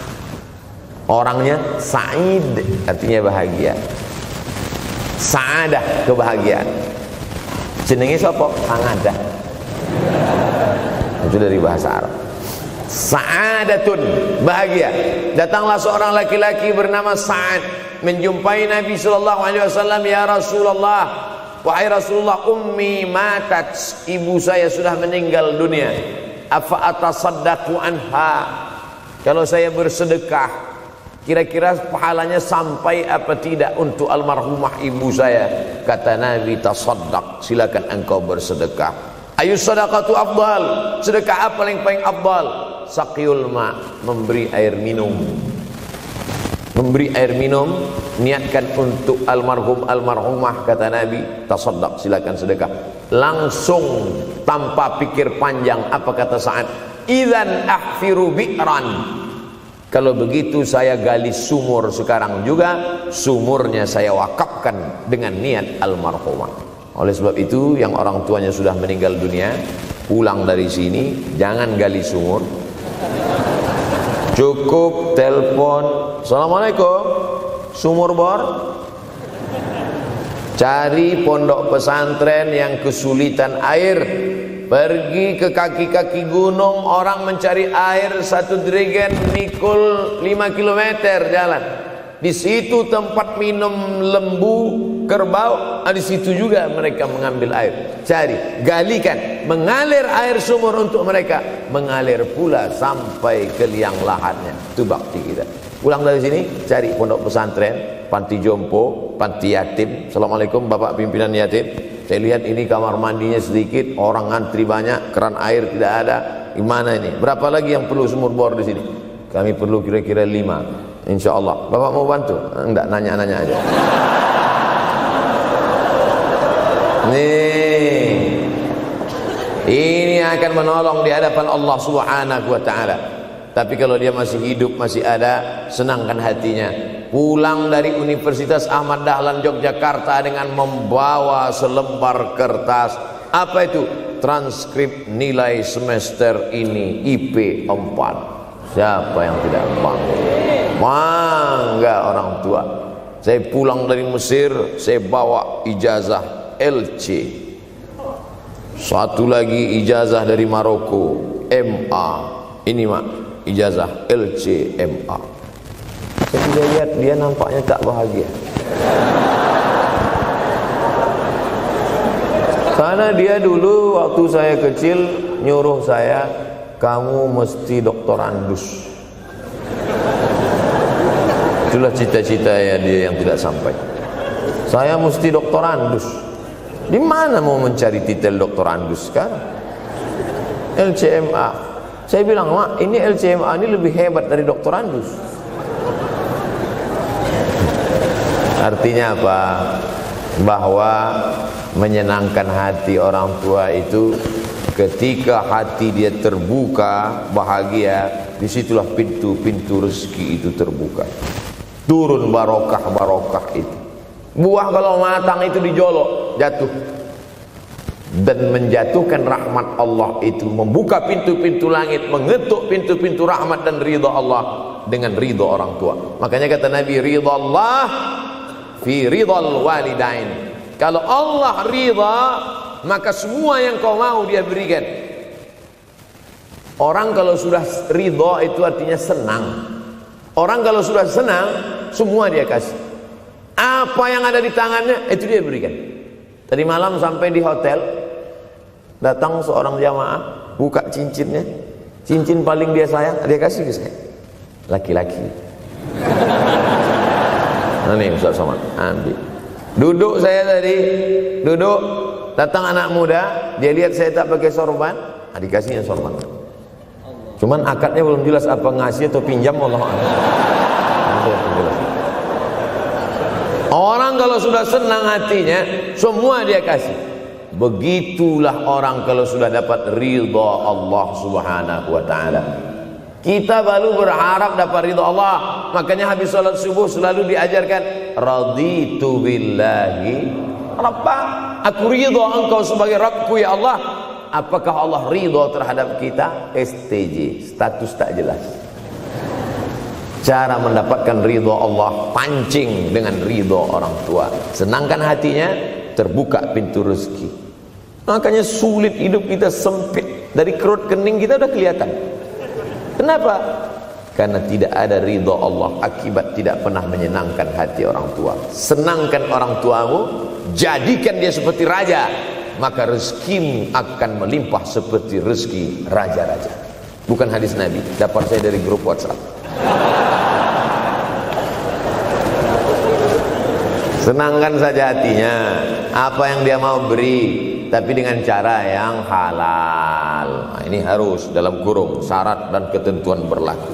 Orangnya Sa'id, artinya bahagia. Sa'adah, kebahagiaan. Jenenge sapa? Sangadah. Itu dari bahasa Arab. Sa'adatun, bahagia. Datanglah seorang laki-laki bernama Sa'ad menjumpai Nabi sallallahu alaihi wasallam. Ya Rasulullah, wahai Rasulullah, ummi matat, ibu saya sudah meninggal dunia. Afa atasaddaqu anha, kalau saya bersedekah kira-kira pahalanya sampai apa tidak untuk almarhumah ibu saya? Kata Nabi, tasaddaq, silakan engkau bersedekah. Ayu sadaqatu afdal, sedekah apa yang paling afdal? Saqiyul ma, memberi air minum. Memberi air minum, niatkan untuk almarhum almarhumah, kata Nabi, tasaddaq, silakan sedekah. Langsung tanpa pikir panjang, apa kata Sa'ad? Idzan ahfiru bi'ran, kalau begitu saya gali sumur sekarang juga, sumurnya saya wakafkan dengan niat almarhumah. Oleh sebab itu, yang orang tuanya sudah meninggal dunia, pulang dari sini jangan gali sumur, cukup telepon, assalamualaikum, sumur bor. Cari pondok pesantren yang kesulitan air, pergi ke kaki-kaki gunung, orang mencari air satu jerigen mikul 5 km jalan. Di situ tempat minum lembu, kerbau, di situ juga mereka mengambil air. Cari, galikan, mengalir air sumur untuk mereka, mengalir pula sampai ke liang lahatnya. Itu bakti kita. Pulang dari sini, cari pondok pesantren, panti jompo, panti yatim. Assalamualaikum Bapak pimpinan yatim, saya lihat ini kamar mandinya sedikit, orang ngantri banyak, keran air tidak ada. Gimana ini? Berapa lagi yang perlu sumur bor di sini? Kami perlu kira-kira 5. Insya Allah. Bapak mau bantu? Enggak, nanya-nanya aja. Nih, ini akan menolong di hadapan Allah Subhanahu wa ta'ala. Tapi kalau dia masih hidup, masih ada, senangkan hatinya. Pulang dari Universitas Ahmad Dahlan Yogyakarta dengan membawa selembar kertas. Apa itu? Transkrip nilai semester ini IP 4. Siapa yang tidak bangga? Bangga orang tua. Saya pulang dari Mesir, saya bawa ijazah LC. Satu lagi ijazah dari Maroko, MA. Ini mak, ijazah LC MA. Saya tidak lihat dia nampaknya tak bahagia. Karena dia dulu waktu saya kecil nyuruh saya, kamu mesti doktorandus. Itulah cita-cita ya dia yang tidak sampai. Saya mesti doktorandus. Di mana mau mencari titel doktorandus sekarang? LCMA. Saya bilang, mak, ini LCMA ini lebih hebat dari doktorandus. Artinya apa? Bahwa menyenangkan hati orang tua itu ketika hati dia terbuka, bahagia, disitulah pintu-pintu rezeki itu terbuka. Turun barokah-barokah itu. Buah kalau matang itu dijolok, jatuh. Dan menjatuhkan rahmat Allah itu, membuka pintu-pintu langit, mengetuk pintu-pintu rahmat dan ridha Allah dengan ridha orang tua. Makanya kata Nabi, ridha Allah fi ridhal walidain. Kalau Allah ridha, maka semua yang kau mau dia berikan. Orang kalau sudah ridha itu artinya senang. Orang kalau sudah senang, semua dia kasih. Apa yang ada di tangannya, itu dia berikan. Tadi malam sampai di hotel, datang seorang jamaah, buka cincinnya. Cincin paling dia sayang, dia kasih ke saya. Laki-laki. Nah nih Ustaz Somad, ambil. Duduk saya tadi, duduk. Datang anak muda, dia lihat saya tak pakai sorban, dikasihnya sorban. Cuman akadnya belum jelas apa ngasih atau pinjam, Allah. Orang kalau sudah senang hatinya, semua dia kasih. Begitulah orang kalau sudah dapat ridha Allah Subhanahu wa ta'ala. Kita baru berharap dapat ridha Allah. Makanya habis salat subuh selalu diajarkan, raditu billahi Rabba, aku ridha engkau sebagai Rabbku ya Allah. Apakah Allah ridha terhadap kita? STJ, status tak jelas. Cara mendapatkan ridha Allah, pancing dengan ridha orang tua. Senangkan hatinya, terbuka pintu rezeki. Makanya sulit hidup kita, sempit. Dari kerut kening kita udah kelihatan. Kenapa? Karena tidak ada ridha Allah akibat tidak pernah menyenangkan hati orang tua. Senangkan orang tuamu, jadikan dia seperti raja, maka rezekimu akan melimpah seperti rezeki raja-raja. Bukan hadis Nabi, dapat saya dari grup WhatsApp. Senangkan saja hatinya, apa yang dia mau beri, tapi dengan cara yang halal. Nah, ini harus dalam kurung syarat dan ketentuan berlaku.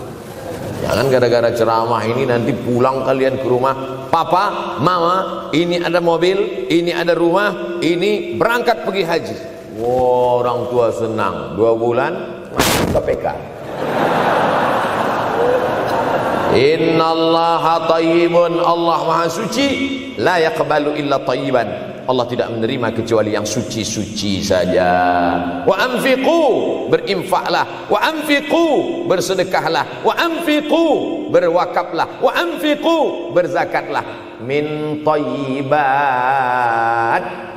Jangan gara-gara ceramah ini nanti pulang kalian ke rumah, papa, mama, ini ada mobil, ini ada rumah, ini berangkat pergi haji. Wow, orang tua senang, 2 bulan masuk KPK. Innallaha tayyibun, Allah maha suci, la yaqbalu illa tayyiban. Allah tidak menerima kecuali yang suci-suci saja. Wa anfiqu, berinfaklah. Wa anfiqu, bersedekahlah. Wa anfiqu, berwakaflah. Wa anfiqu, berzakatlah. Min thayyibat,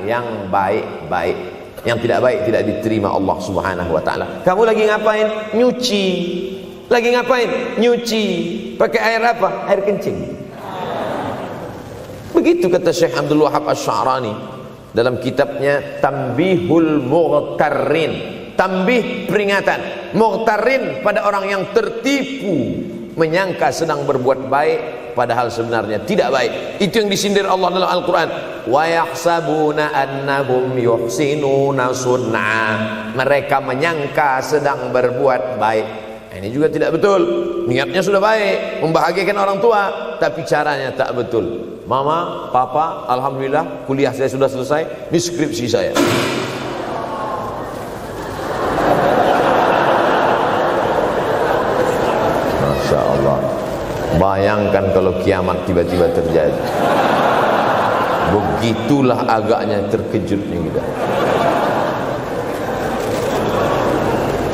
yang baik-baik. Yang tidak baik tidak diterima Allah Subhanahu wa taala. Kamu lagi ngapain? Nyuci. Lagi ngapain? Nyuci. Pakai air apa? Air kencing. Begitu kata Syekh Abdul Wahab Asy-Sya'rani dalam kitabnya Tanbihul Mughtarrin. Tanbih, peringatan. Mughtarrin, pada orang yang tertipu, menyangka sedang berbuat baik padahal sebenarnya tidak baik. Itu yang disindir Allah dalam Al-Quran. Wa yahsabuna annahum yuhsinuna sun'a. Mereka menyangka sedang berbuat baik. Nah, ini juga tidak betul. Niatnya sudah baik, membahagiakan orang tua, tapi caranya tak betul. Mama, papa, alhamdulillah kuliah saya sudah selesai, ini skripsi saya. Masya Allah. Bayangkan kalau kiamat tiba-tiba terjadi. Begitulah agaknya terkejutnya kita.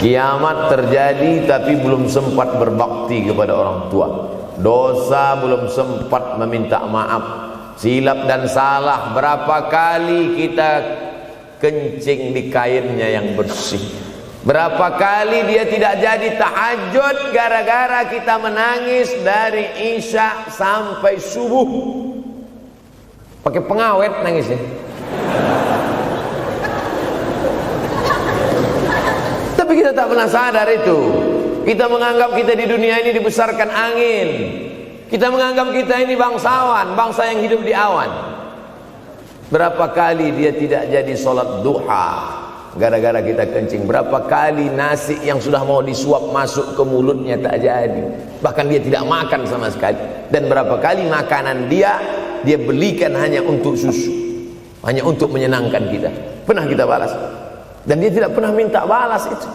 Kiamat terjadi tapi belum sempat berbakti kepada orang tua. Dosa belum sempat meminta maaf. Silap dan salah berapa kali kita kencing di kainnya yang bersih. Berapa kali dia tidak jadi tahajud gara-gara kita menangis dari Isya sampai subuh. Pakai pengawet nangisnya. Tapi kita tak pernah sadar itu. Kita menganggap kita di dunia ini dibesarkan angin. Kita menganggap kita ini bangsawan, bangsa yang hidup di awan. Berapa kali dia tidak jadi sholat duha gara-gara kita kencing. Berapa kali nasi yang sudah mau disuap masuk ke mulutnya tak jadi. Bahkan dia tidak makan sama sekali. Dan berapa kali makanan dia belikan hanya untuk susu, hanya untuk menyenangkan kita. Pernah kita balas. Dan dia tidak pernah minta balas itu.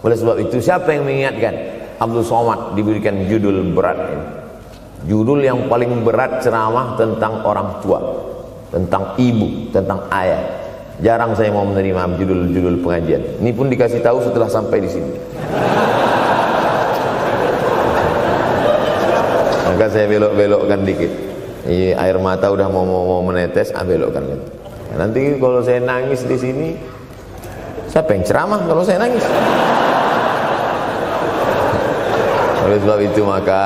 Oleh sebab itu, siapa yang mengingatkan? Abdul Somad diberikan judul berat ini. Judul yang paling berat ceramah tentang orang tua, tentang ibu, tentang ayah. Jarang saya mau menerima judul-judul pengajian. Ini pun dikasih tahu setelah sampai di sini. Maka saya belok-belokkan dikit. Ini air mata udah mau menetes, belokkan. Nanti kalau saya nangis di sini, siapa yang ceramah kalau saya nangis? Oleh sebab itu maka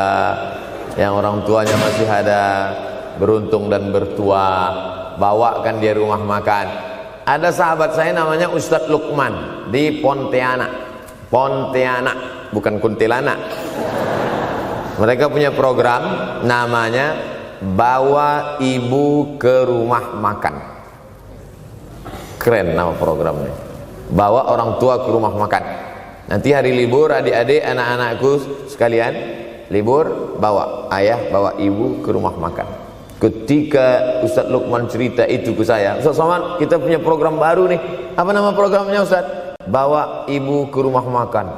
yang orang tuanya masih ada, beruntung dan bertua, bawakan dia rumah makan. Ada sahabat saya namanya Ustadz Lukman di Pontianak, bukan Kuntilanak. Mereka punya program namanya Bawa Ibu ke Rumah Makan. Keren nama programnya. Bawa orang tua ke rumah makan. Nanti hari libur adik-adik anak-anakku sekalian libur, bawa ayah, bawa ibu ke rumah makan. Ketika Ustadz Lukman cerita itu ke saya, Ustadz Somad, kita punya program baru nih. Apa nama programnya Ustadz? Bawa ibu ke rumah makan.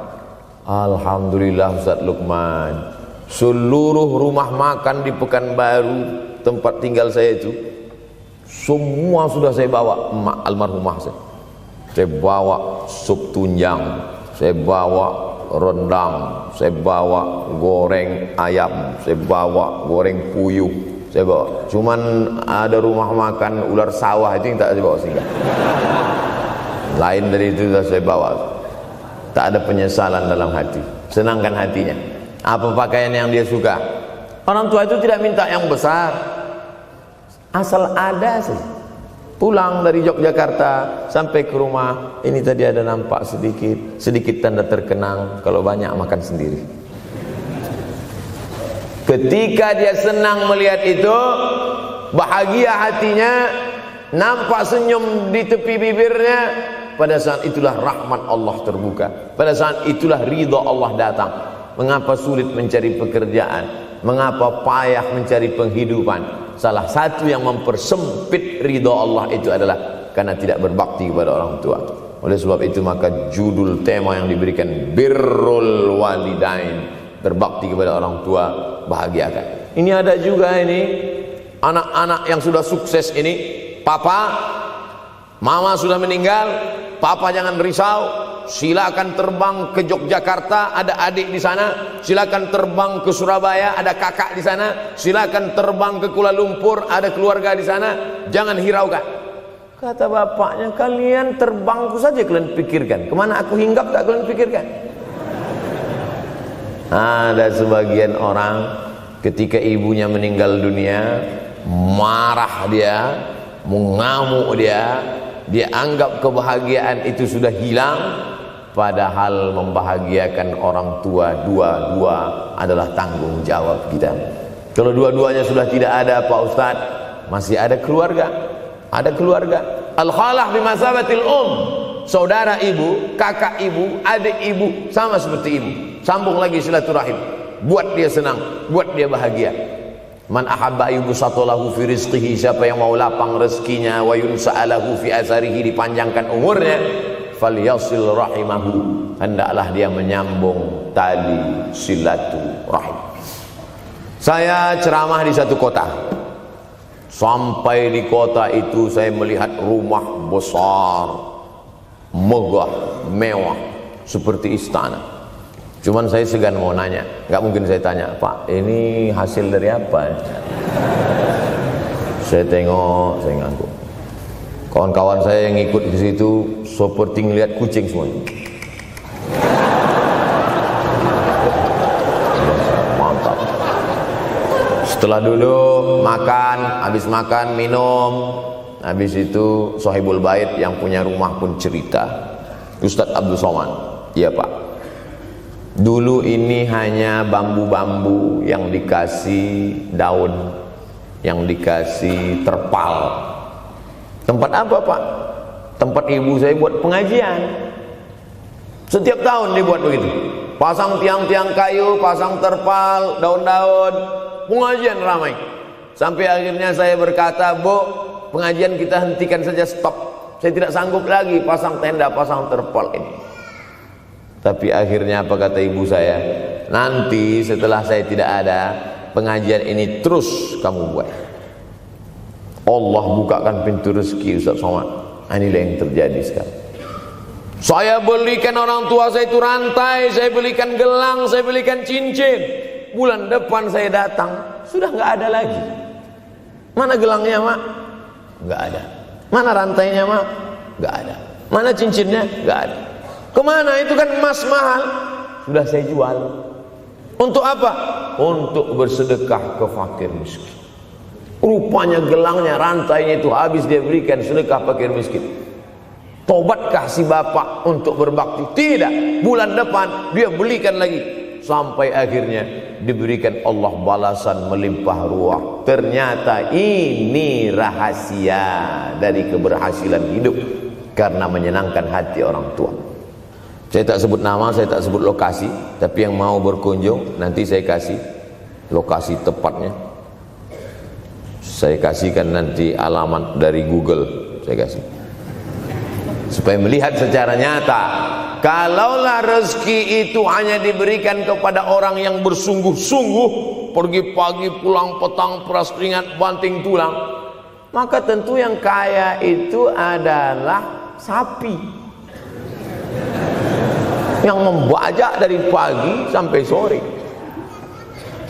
Alhamdulillah Ustadz Lukman, seluruh rumah makan di Pekanbaru tempat tinggal saya itu semua sudah saya bawa. Emak almarhumah saya bawa sup tunjang, saya bawa rendang, saya bawa goreng ayam, saya bawa goreng puyuh, saya bawa. Cuman ada rumah makan ular sawah itu yang tak saya bawa singgah. Lain dari itu sudah saya bawa. Tak ada penyesalan dalam hati. senangkan hatinya. Apa pakaian yang dia suka? Orang tua itu tidak minta yang besar, asal ada saja. Pulang dari Yogyakarta sampai ke rumah, ini tadi ada nampak sedikit tanda terkenang, kalau banyak makan sendiri. Ketika dia senang melihat itu, bahagia hatinya, nampak senyum di tepi bibirnya, pada saat itulah rahmat Allah terbuka. Pada saat itulah ridha Allah datang. Mengapa sulit mencari pekerjaan? Mengapa payah mencari penghidupan? Salah satu yang mempersempit ridha Allah itu adalah karena tidak berbakti kepada orang tua. Oleh sebab itu maka judul tema yang diberikan birrul walidain, berbakti kepada orang tua, bahagiakan. Ini ada juga ini anak-anak yang sudah sukses ini, papa, mama sudah meninggal, papa jangan risau, silakan terbang ke Yogyakarta, ada adik di sana, silakan terbang ke Surabaya, ada kakak di sana, silakan terbang ke Kuala Lumpur, ada keluarga di sana, jangan hiraukan. Kata bapaknya, kalian terbangku saja kalian pikirkan, kemana aku hinggap tak kalian pikirkan. Ada sebagian orang ketika ibunya meninggal dunia, marah dia, mengamuk dia anggap kebahagiaan itu sudah hilang, padahal membahagiakan orang tua dua-dua adalah tanggung jawab kita. Kalau dua-duanya sudah tidak ada Pak Ustadz, masih ada keluarga. Ada keluarga. Al-khalah bimasabatil saudara ibu, kakak ibu, adik ibu, sama seperti ibu. Sambung lagi silaturahim, buat dia senang, buat dia bahagia. Man ahabba yubsatalahu fi rizqihi, siapa yang mau lapang rezekinya, wa yunsa'alahu fi asarihi, dipanjangkan umurnya, falyasil rahimahu, hendaklah dia menyambung tali silaturahim. Saya ceramah di satu kota. Sampai di kota itu saya melihat rumah besar, megah, mewah, seperti istana. Cuman saya segan mau nanya, nggak mungkin saya tanya, Pak, ini hasil dari apa? Saya tengok, saya ngangguk. Kawan-kawan saya yang ikut di situ seperti ngelihat kucing semuanya. Mantap. Setelah dulu makan, habis makan minum, habis itu Sohibul Bait yang punya rumah pun cerita, Ustadz Abdul Somad, iya Pak. Dulu ini hanya bambu-bambu yang dikasih daun, yang dikasih terpal. Tempat apa Pak? Tempat ibu saya buat pengajian. Setiap tahun dibuat begitu. Pasang tiang-tiang kayu, pasang terpal, daun-daun, pengajian ramai. Sampai akhirnya saya berkata, Bu, pengajian kita hentikan saja, stop. Saya tidak sanggup lagi pasang tenda, pasang terpal ini. Tapi akhirnya apa kata ibu saya? Nanti setelah saya tidak ada, pengajian ini terus kamu buat. Allah bukakan pintu rezeki Ustaz Somad. Inilah yang terjadi sekarang. Saya belikan orang tua saya itu rantai, saya belikan gelang, saya belikan cincin. Bulan depan saya datang, sudah nggak ada lagi. Mana gelangnya Mak? Nggak ada. Mana rantainya Mak? Nggak ada. Mana cincinnya? Nggak ada. Kemana? Itu kan emas mahal. Sudah saya jual. Untuk apa? Untuk bersedekah ke fakir miskin. Rupanya gelangnya, rantainya itu habis dia berikan sedekah fakir miskin. Tobatkah si bapak untuk berbakti? Tidak. Bulan depan dia belikan lagi. Sampai akhirnya diberikan Allah balasan melimpah ruah. Ternyata ini rahasia dari keberhasilan hidup, karena menyenangkan hati orang tua. Saya tak sebut nama, saya tak sebut lokasi, tapi yang mau berkunjung nanti saya kasih lokasi tepatnya. Saya kasihkan nanti alamat dari Google, saya kasih. Supaya melihat secara nyata, kalaulah rezeki itu hanya diberikan kepada orang yang bersungguh-sungguh, pergi pagi pulang petang, peras keringat banting tulang, maka tentu yang kaya itu adalah sapi yang membajak dari pagi sampai sore.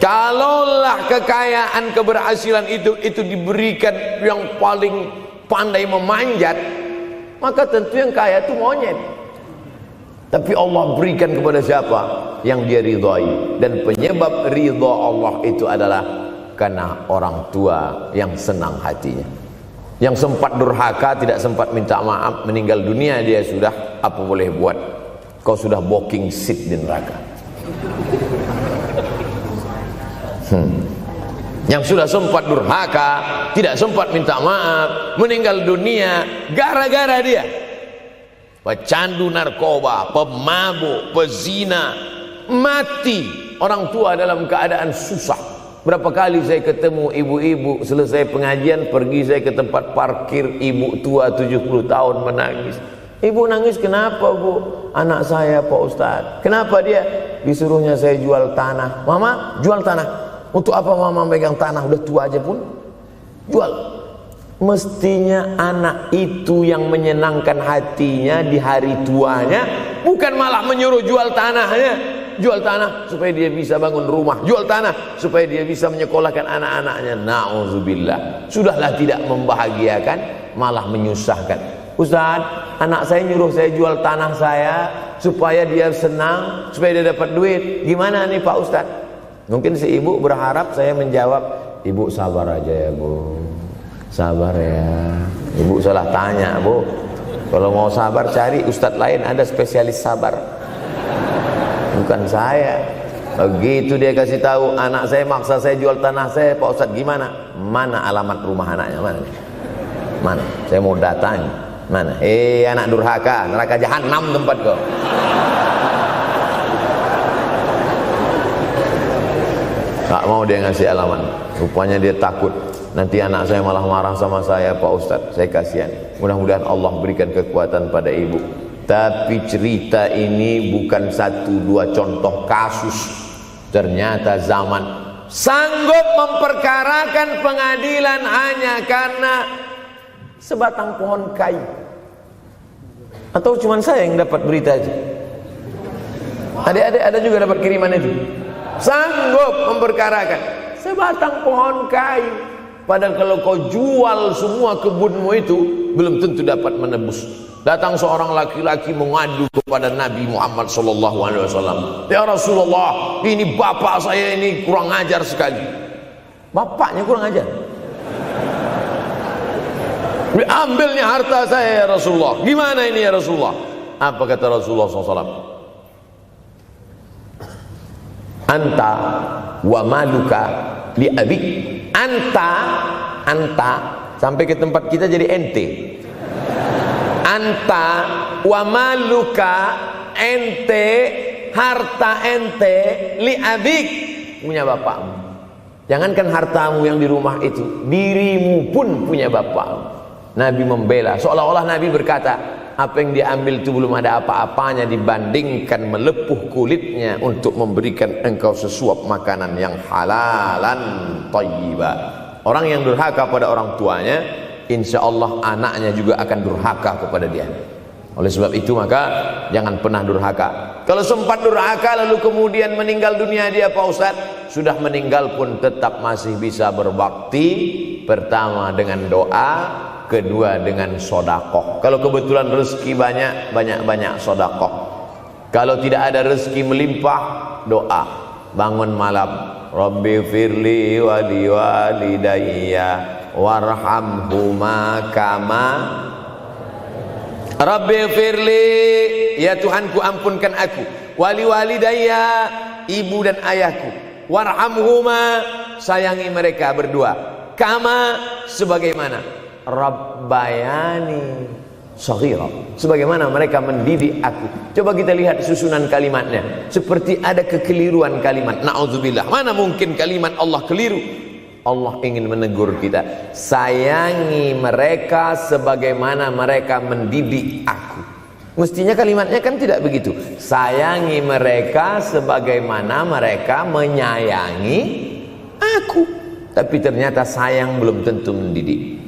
Kalaulah kekayaan keberhasilan itu diberikan yang paling pandai memanjat, maka tentu yang kaya itu monyet. Tapi Allah berikan kepada siapa yang dia ridhai. Dan penyebab ridha Allah itu adalah karena orang tua yang senang hatinya. Yang sempat durhaka, tidak sempat minta maaf, meninggal dunia dia sudah, apa boleh buat? Kau sudah booking seat di neraka. Yang sudah sempat durhaka, tidak sempat minta maaf, meninggal dunia gara-gara dia pecandu narkoba, pemabuk, pezina, mati. Orang tua dalam keadaan susah. Berapa kali saya ketemu ibu-ibu selesai pengajian, pergi saya ke tempat parkir, ibu tua 70 tahun menangis. Ibu nangis kenapa bu? Anak saya Pak Ustadz. Kenapa dia? Disuruhnya saya jual tanah. Mama jual tanah. Untuk apa mama megang tanah? Udah tua aja pun jual. Mestinya anak itu yang menyenangkan hatinya di hari tuanya, bukan malah menyuruh jual tanahnya. Jual tanah supaya dia bisa bangun rumah, jual tanah supaya dia bisa menyekolahkan anak-anaknya. Na'udzubillah. Sudahlah tidak membahagiakan, malah menyusahkan. Ustaz, anak saya nyuruh saya jual tanah saya supaya dia senang, supaya dia dapat duit. Gimana nih Pak Ustaz? Mungkin si ibu berharap saya menjawab, ibu sabar aja ya bu, sabar ya. Ibu salah tanya bu. Kalau mau sabar cari ustadz lain, ada spesialis sabar, bukan saya. Begitu dia kasih tahu, anak saya maksa saya jual tanah saya, Pak Ustadz gimana? Mana alamat rumah anaknya? Mana? Saya mau datang. Mana? Anak durhaka, neraka jahanam tempat kau. Tak mau dia ngasih alamat. Rupanya dia takut nanti anak saya malah marah sama saya, Pak Ustadz. Saya kasihan. Mudah-mudahan Allah berikan kekuatan pada ibu. Tapi cerita ini bukan satu dua contoh kasus. Ternyata zaman sanggup memperkarakan pengadilan hanya karena sebatang pohon kayu. Atau cuma saya yang dapat berita aja? Adik-adik ada juga dapat kiriman itu? Sanggup memperkarakan sebatang pohon kayu. Padahal kalau kau jual semua kebunmu itu, belum tentu dapat menebus. Datang seorang laki-laki mengadu kepada Nabi Muhammad SAW. Ya Rasulullah, ini bapak saya ini kurang ajar sekali. Bapaknya kurang ajar? Diambilnya harta saya ya Rasulullah. Gimana ini ya Rasulullah? Apa kata Rasulullah SAW? Anta wa maluka li abik. Anta sampai ke tempat kita jadi ente. Anta wa maluka, ente, harta ente, li abik, punya bapakmu. Jangankan hartamu yang di rumah itu, dirimu pun punya bapakmu. Nabi membela, seolah-olah Nabi berkata, apa yang diambil itu belum ada apa-apanya dibandingkan melepuh kulitnya untuk memberikan engkau sesuap makanan yang halalan thayyibah. Orang yang durhaka pada orang tuanya, insya Allah anaknya juga akan durhaka kepada dia. Oleh sebab itu maka jangan pernah durhaka. Kalau sempat durhaka lalu kemudian meninggal dunia dia Pak Ustaz, sudah meninggal pun tetap masih bisa berbakti. Pertama dengan doa, kedua dengan sodakoh. Kalau kebetulan rezeki banyak sodakoh. Kalau tidak ada rezeki melimpah, doa. Bangun malam, Rabbi firli wali walidayya warhamhuma kama Rabbi firli, ya Tuhanku ampunkan aku, wali walidayya, ibu dan ayahku, warhamhuma, sayangi mereka berdua, kama, sebagaimana Rabbayani shaghira, sebagaimana mereka mendidik aku. Coba kita lihat susunan kalimatnya, seperti ada kekeliruan kalimat. Na'udzubillah, mana mungkin kalimat Allah keliru. Allah ingin menegur kita, sayangi mereka sebagaimana mereka mendidik aku. Mestinya kalimatnya kan tidak begitu, sayangi mereka sebagaimana mereka menyayangi aku. Tapi ternyata sayang belum tentu mendidik,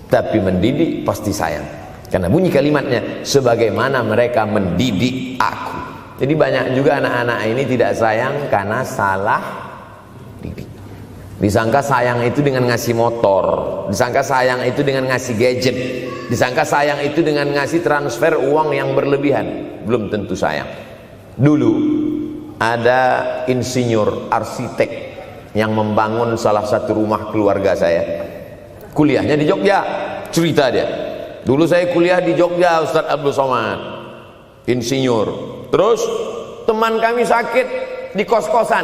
tapi mendidik pasti sayang. Karena bunyi kalimatnya, sebagaimana mereka mendidik aku. Jadi banyak juga anak-anak ini tidak sayang karena salah didik. Disangka sayang itu dengan ngasih motor, disangka sayang itu dengan ngasih gadget, Disangka sayang itu dengan ngasih transfer uang yang berlebihan. Belum tentu sayang. Dulu ada insinyur arsitek yang membangun salah satu rumah keluarga saya. Kuliahnya di Jogja. Cerita dia, dulu saya kuliah di Jogja, Ustadz Abdul Somad, insinyur. Terus teman kami sakit di kos-kosan.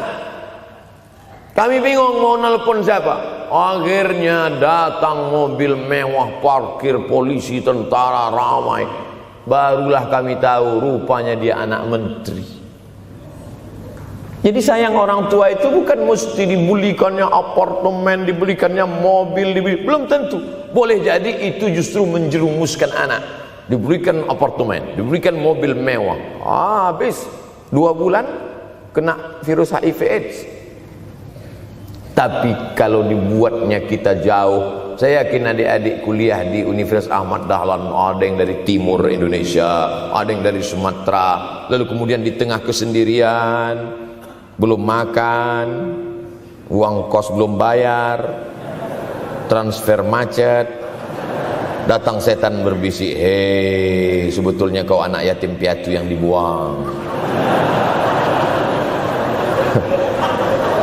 Kami bingung mau nelpon siapa. Akhirnya datang mobil mewah, parkir polisi, tentara, ramai. Barulah kami tahu rupanya dia anak menteri. Jadi sayang orang tua itu bukan mesti dibelikannya apartemen, dibelikannya mobil, belum tentu. Boleh jadi itu justru menjerumuskan anak. Diberikan apartemen, diberikan mobil mewah. Habis 2 bulan kena virus HIV AIDS. Tapi kalau dibuatnya kita jauh, saya yakin adik-adik kuliah di Universitas Ahmad Dahlan, ada yang dari timur Indonesia, ada yang dari Sumatera, lalu kemudian di tengah kesendirian, belum makan, uang kos belum bayar, transfer macet, datang setan berbisik, hei, sebetulnya kau anak yatim piatu yang dibuang.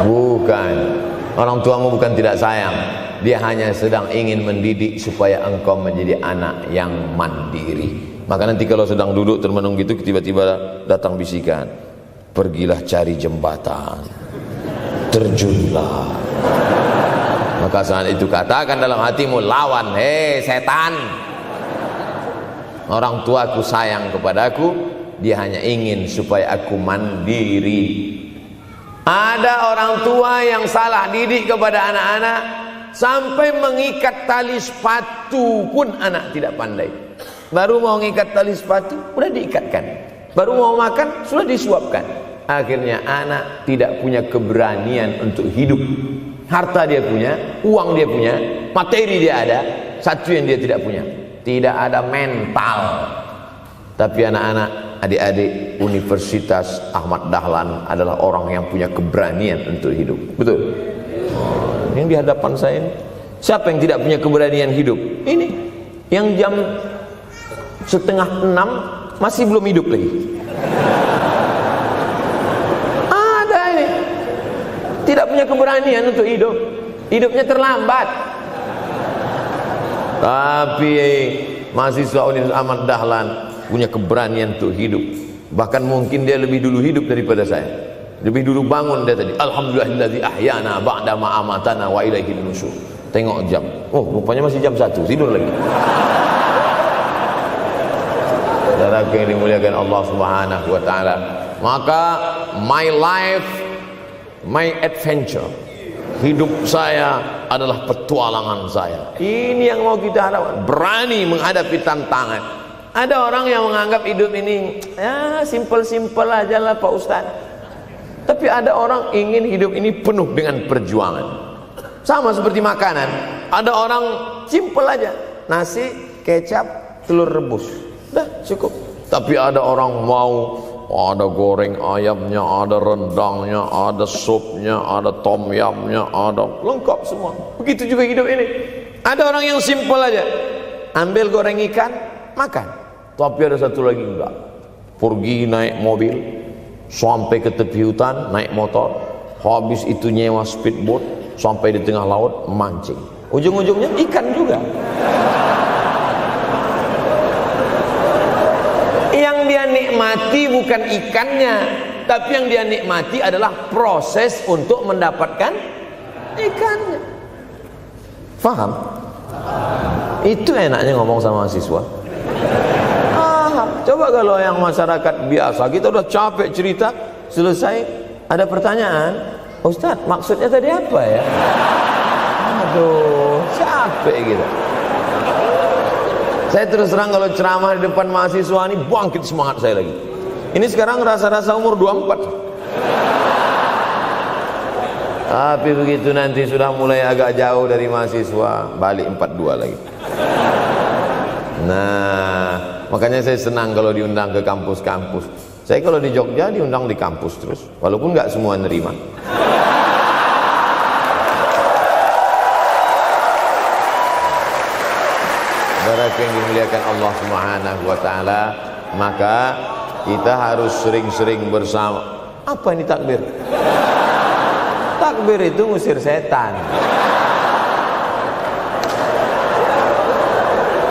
Bukan, orang tuamu bukan tidak sayang, dia hanya sedang ingin mendidik supaya engkau menjadi anak yang mandiri. Maka nanti kalau sedang duduk termenung gitu, tiba-tiba datang bisikan, pergilah cari jembatan, terjunlah. Maka saat itu katakan dalam hatimu, lawan, hei setan. Orang tuaku sayang kepadaku, dia hanya ingin supaya aku mandiri. Ada orang tua yang salah didik kepada anak-anak, sampai mengikat tali sepatu pun anak tidak pandai. Baru mau mengikat tali sepatu, sudah diikatkan. Baru mau makan, sudah disuapkan. Akhirnya anak tidak punya keberanian untuk hidup. Harta dia punya, uang dia punya, materi dia ada. Satu yang dia tidak punya, tidak ada mental. Tapi anak-anak, adik-adik Universitas Ahmad Dahlan adalah orang yang punya keberanian untuk hidup. Betul? Yang di hadapan saya ini, siapa yang tidak punya keberanian hidup? Ini yang jam 5:30 masih belum hidup lagi. Tidak punya keberanian untuk hidup, hidupnya terlambat. Tapi mahasiswa Universitas Ahmad Dahlan punya keberanian untuk hidup. Bahkan mungkin dia lebih dulu hidup daripada saya. Lebih dulu bangun dia tadi. Alhamdulillahillazi ahyana ba'da ma amatana wa ilaihil nusyur. Tengok jam, oh rupanya masih jam 1, tidur lagi. Saudara yang dimuliakan Allah Subhanahu wa taala. Maka my life, my adventure, hidup saya adalah petualangan saya. Ini yang mau kita harapkan, berani menghadapi tantangan. Ada orang yang menganggap hidup ini ya simple-simple aja lah Pak Ustaz. Tapi ada orang ingin hidup ini penuh dengan perjuangan. Sama seperti makanan, ada orang simple aja, nasi, kecap, telur rebus, dah cukup. Tapi ada orang mau ada goreng ayamnya, ada rendangnya, ada supnya, ada tom yamnya, ada lengkap semua. Begitu juga hidup ini. Ada orang yang simpel aja, ambil goreng ikan, makan. Tapi ada satu lagi enggak, pergi naik mobil sampai ke tepi hutan, naik motor, habis itu nyewa speedboat sampai di tengah laut mancing. Ujung-ujungnya ikan juga. Yang dia nikmati bukan ikannya, tapi yang dia nikmati adalah proses untuk mendapatkan ikannya. Faham? Itu enaknya ngomong sama mahasiswa. Coba kalau yang masyarakat biasa, kita udah capek cerita, selesai ada pertanyaan, Ustadz maksudnya tadi apa ya? Aduh, capek gitu. Saya terus terang kalau ceramah di depan mahasiswa ini bangkit semangat saya lagi. Ini sekarang rasa-rasa umur 24. Tapi begitu nanti sudah mulai agak jauh dari mahasiswa, balik 42 lagi. Nah, makanya saya senang kalau diundang ke kampus-kampus. Saya kalau di Jogja diundang di kampus terus, walaupun nggak semua nerima. Saudara saudaraku yang dimuliakan Allah Subhanahu wa taala, maka kita harus sering-sering bersama. Apa ini takbir? Takbir itu ngusir setan.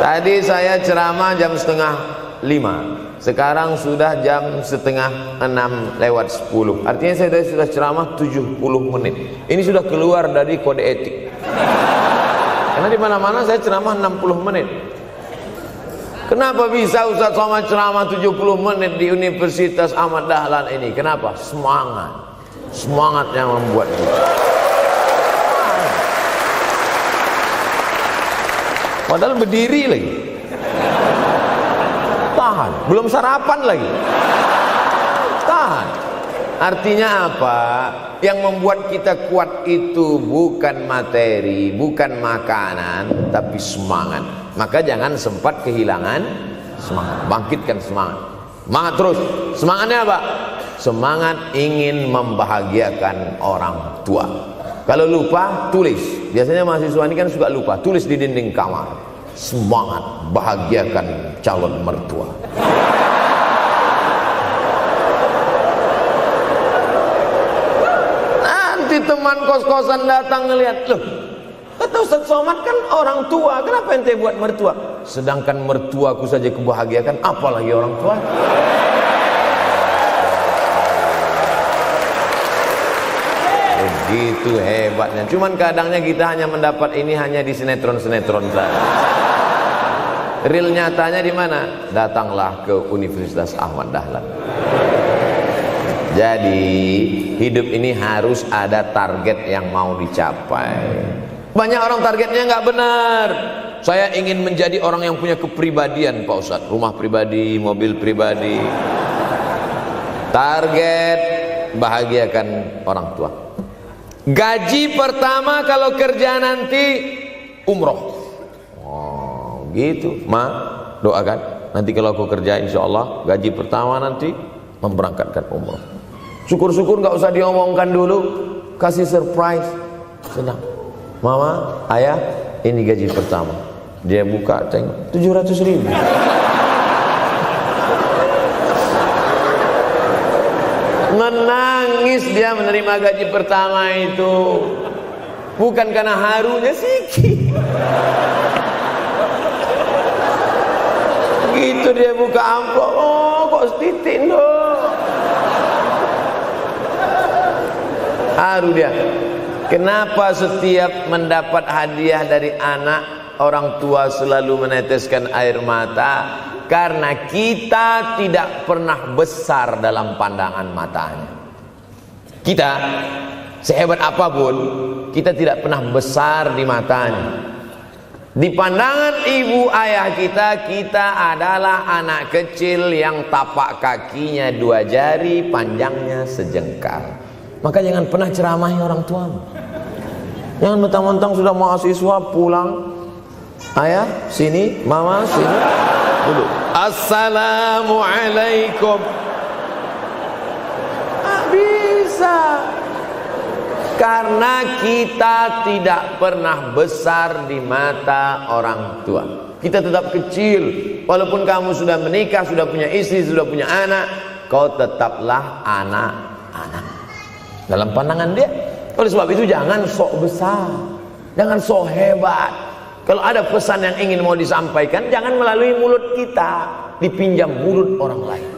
Tadi saya ceramah jam 4:30. Sekarang sudah jam 5:30 Artinya saya sudah ceramah 70 menit. Ini sudah keluar dari kode etik. Karena di mana-mana saya ceramah 60 menit. Kenapa bisa Ustaz Somad ceramah 70 menit di Universitas Ahmad Dahlan ini? Kenapa? Semangat. Semangat yang membuat kita. Padahal berdiri lagi. Tahan, belum sarapan lagi. Tahan. Artinya apa? Yang membuat kita kuat itu bukan materi, bukan makanan, tapi semangat. Maka jangan sempat kehilangan semangat. Bangkitkan semangat. Semangat terus. Semangatnya apa? Semangat ingin membahagiakan orang tua. Kalau lupa, tulis. Biasanya mahasiswa ini kan suka lupa. Tulis di dinding kamar. Semangat bahagiakan calon mertua. Nanti teman kos-kosan datang ngelihat, loh, kata Ustaz Somad kan orang tua, kenapa ente buat mertua? Sedangkan mertuaku saja kebahagiakan, apalagi orang tua. Begitu hebatnya. Cuman kadangnya kita hanya mendapat ini hanya di sinetron-sinetron saja. Real nyatanya di mana? Datanglah ke Universitas Ahmad Dahlan. Jadi hidup ini harus ada target yang mau dicapai. Banyak orang targetnya nggak benar. Saya ingin menjadi orang yang punya kepribadian, Pak Ustadz. Rumah pribadi, mobil pribadi. Target bahagiakan orang tua. Gaji pertama kalau kerja nanti umroh. Oh, gitu. Ma, doakan. Nanti kalau aku kerja insya Allah gaji pertama nanti memberangkatkan umroh. Syukur-syukur nggak usah diomongkan dulu, kasih surprise. Senang. Mama, ayah, ini gaji pertama. Dia buka, tengok 700.000. Menangis dia menerima gaji pertama itu. Bukan karena harunya sikit. Gitu dia buka amplop, oh kok setitik dong. Haru dia. Kenapa setiap mendapat hadiah dari anak, orang tua selalu meneteskan air mata? Karena kita tidak pernah besar dalam pandangan matanya. Kita sehebat apapun, kita tidak pernah besar di matanya. Di pandangan ibu ayah kita, kita adalah anak kecil yang tapak kakinya 2 jari, panjangnya sejengkal. Maka jangan pernah ceramahi orang tuamu. Jangan mentang-mentang sudah mahasiswa pulang, ayah sini, mama sini, dulu assalamualaikum. Bisa. Karena kita tidak pernah besar di mata orang tua. Kita tetap kecil. Walaupun kamu sudah menikah, sudah punya istri, sudah punya anak, kau tetaplah anak-anak dalam pandangan dia. Oleh sebab itu jangan sok besar, jangan sok hebat. Kalau ada pesan yang ingin mau disampaikan, jangan melalui mulut kita, dipinjam mulut orang lain.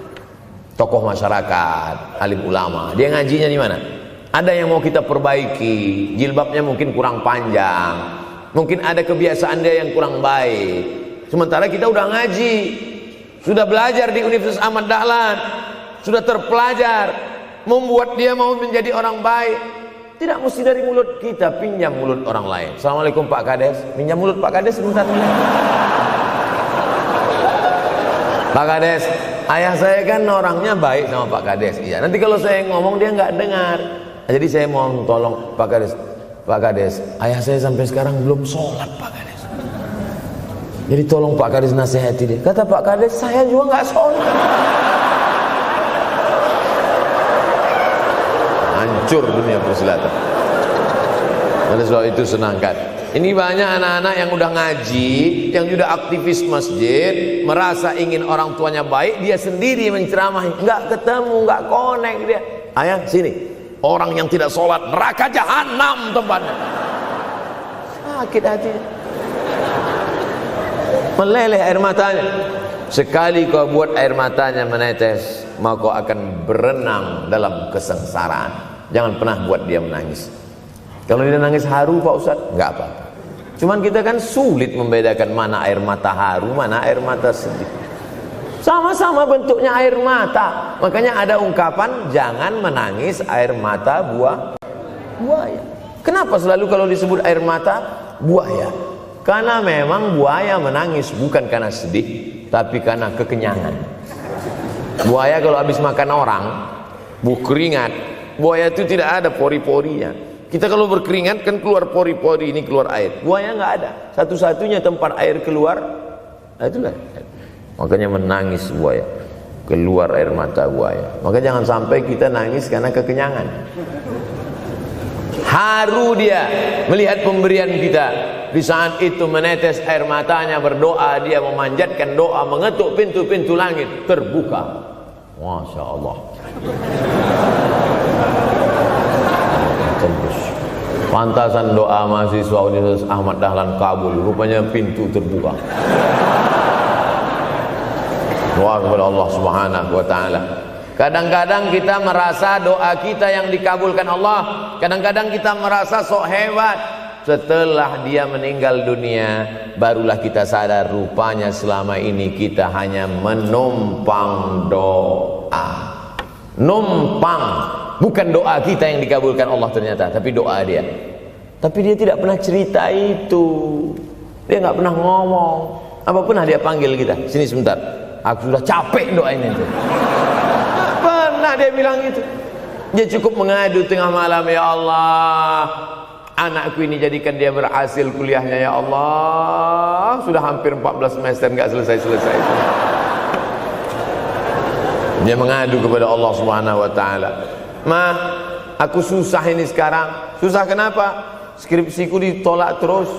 Tokoh masyarakat, alim ulama, dia ngajinya di mana? Ada yang mau kita perbaiki, jilbabnya mungkin kurang panjang, mungkin ada kebiasaan dia yang kurang baik. Sementara kita udah ngaji, sudah belajar di Universitas Ahmad Dahlan, sudah terpelajar, membuat dia mau menjadi orang baik. Tidak mesti dari mulut kita, pinjam mulut orang lain. Assalamualaikum Pak Kades, pinjam mulut Pak Kades sebentar. Pak Kades, ayah saya kan orangnya baik sama Pak Kades. Iya, nanti kalau saya ngomong dia nggak dengar. Jadi saya mohon tolong Pak Kades. Pak Kades, ayah saya sampai sekarang belum sholat Pak Kades. Jadi tolong Pak Kades nasihati dia. Kata Pak Kades, saya juga nggak sholat. Hancur dunia persilatan. Oleh sebab itu senangkan. Ini banyak anak-anak yang udah ngaji, yang sudah aktivis masjid, merasa ingin orang tuanya baik, dia sendiri menceramahi, nggak ketemu, nggak connect dia. Ayah sini, orang yang tidak sholat neraka jahanam tempatnya. Sakit hati, meleleh air matanya. Sekali kau buat air matanya menetes, maka kau akan berenang dalam kesengsaraan. Jangan pernah buat dia menangis. Kalau dia nangis haru Pak Ustaz, nggak apa-apa. Cuman kita kan sulit membedakan mana air mata haru, mana air mata sedih. Sama-sama bentuknya air mata. Makanya ada ungkapan, jangan menangis air mata buaya. Kenapa selalu kalau disebut air mata buaya? Karena memang buaya menangis bukan karena sedih, tapi karena kekenyangan. Buaya kalau habis makan orang, keringat, buaya itu tidak ada pori-porinya. Kita kalau berkeringat kan keluar pori-pori, ini keluar air. Buaya nggak ada. Satu-satunya tempat air keluar, itulah. Makanya menangis buaya, keluar air mata buaya. Maka jangan sampai kita nangis karena kekenyangan. Haru dia melihat pemberian kita. Di saat itu menetes air matanya, berdoa, dia memanjatkan doa, mengetuk pintu-pintu langit, terbuka. Masya Allah. Tembus. Pantasan doa mahasiswa Universitas Ahmad Dahlan kabul, rupanya pintu terbuka. Doa kepada Allah Subhanahu wa taala. Kadang-kadang kita merasa doa kita yang dikabulkan Allah, kadang-kadang kita merasa sok hebat. Setelah dia meninggal dunia, barulah kita sadar rupanya selama ini kita hanya menumpang doa. Numpang, bukan doa kita yang dikabulkan Allah ternyata, tapi doa dia. Tapi dia tidak pernah cerita itu. Dia nggak pernah ngomong. Apa pernah dia panggil kita, sini sebentar, aku sudah capek doain itu. Pernah dia bilang itu. Dia cukup mengadu tengah malam, ya Allah, anakku ini jadikan dia berhasil kuliahnya, ya Allah. Sudah hampir 14 semester nggak selesai-selesai. Dia mengadu kepada Allah Subhanahu wa taala. Ma, aku susah ini sekarang. Susah kenapa? Skripsiku ditolak terus.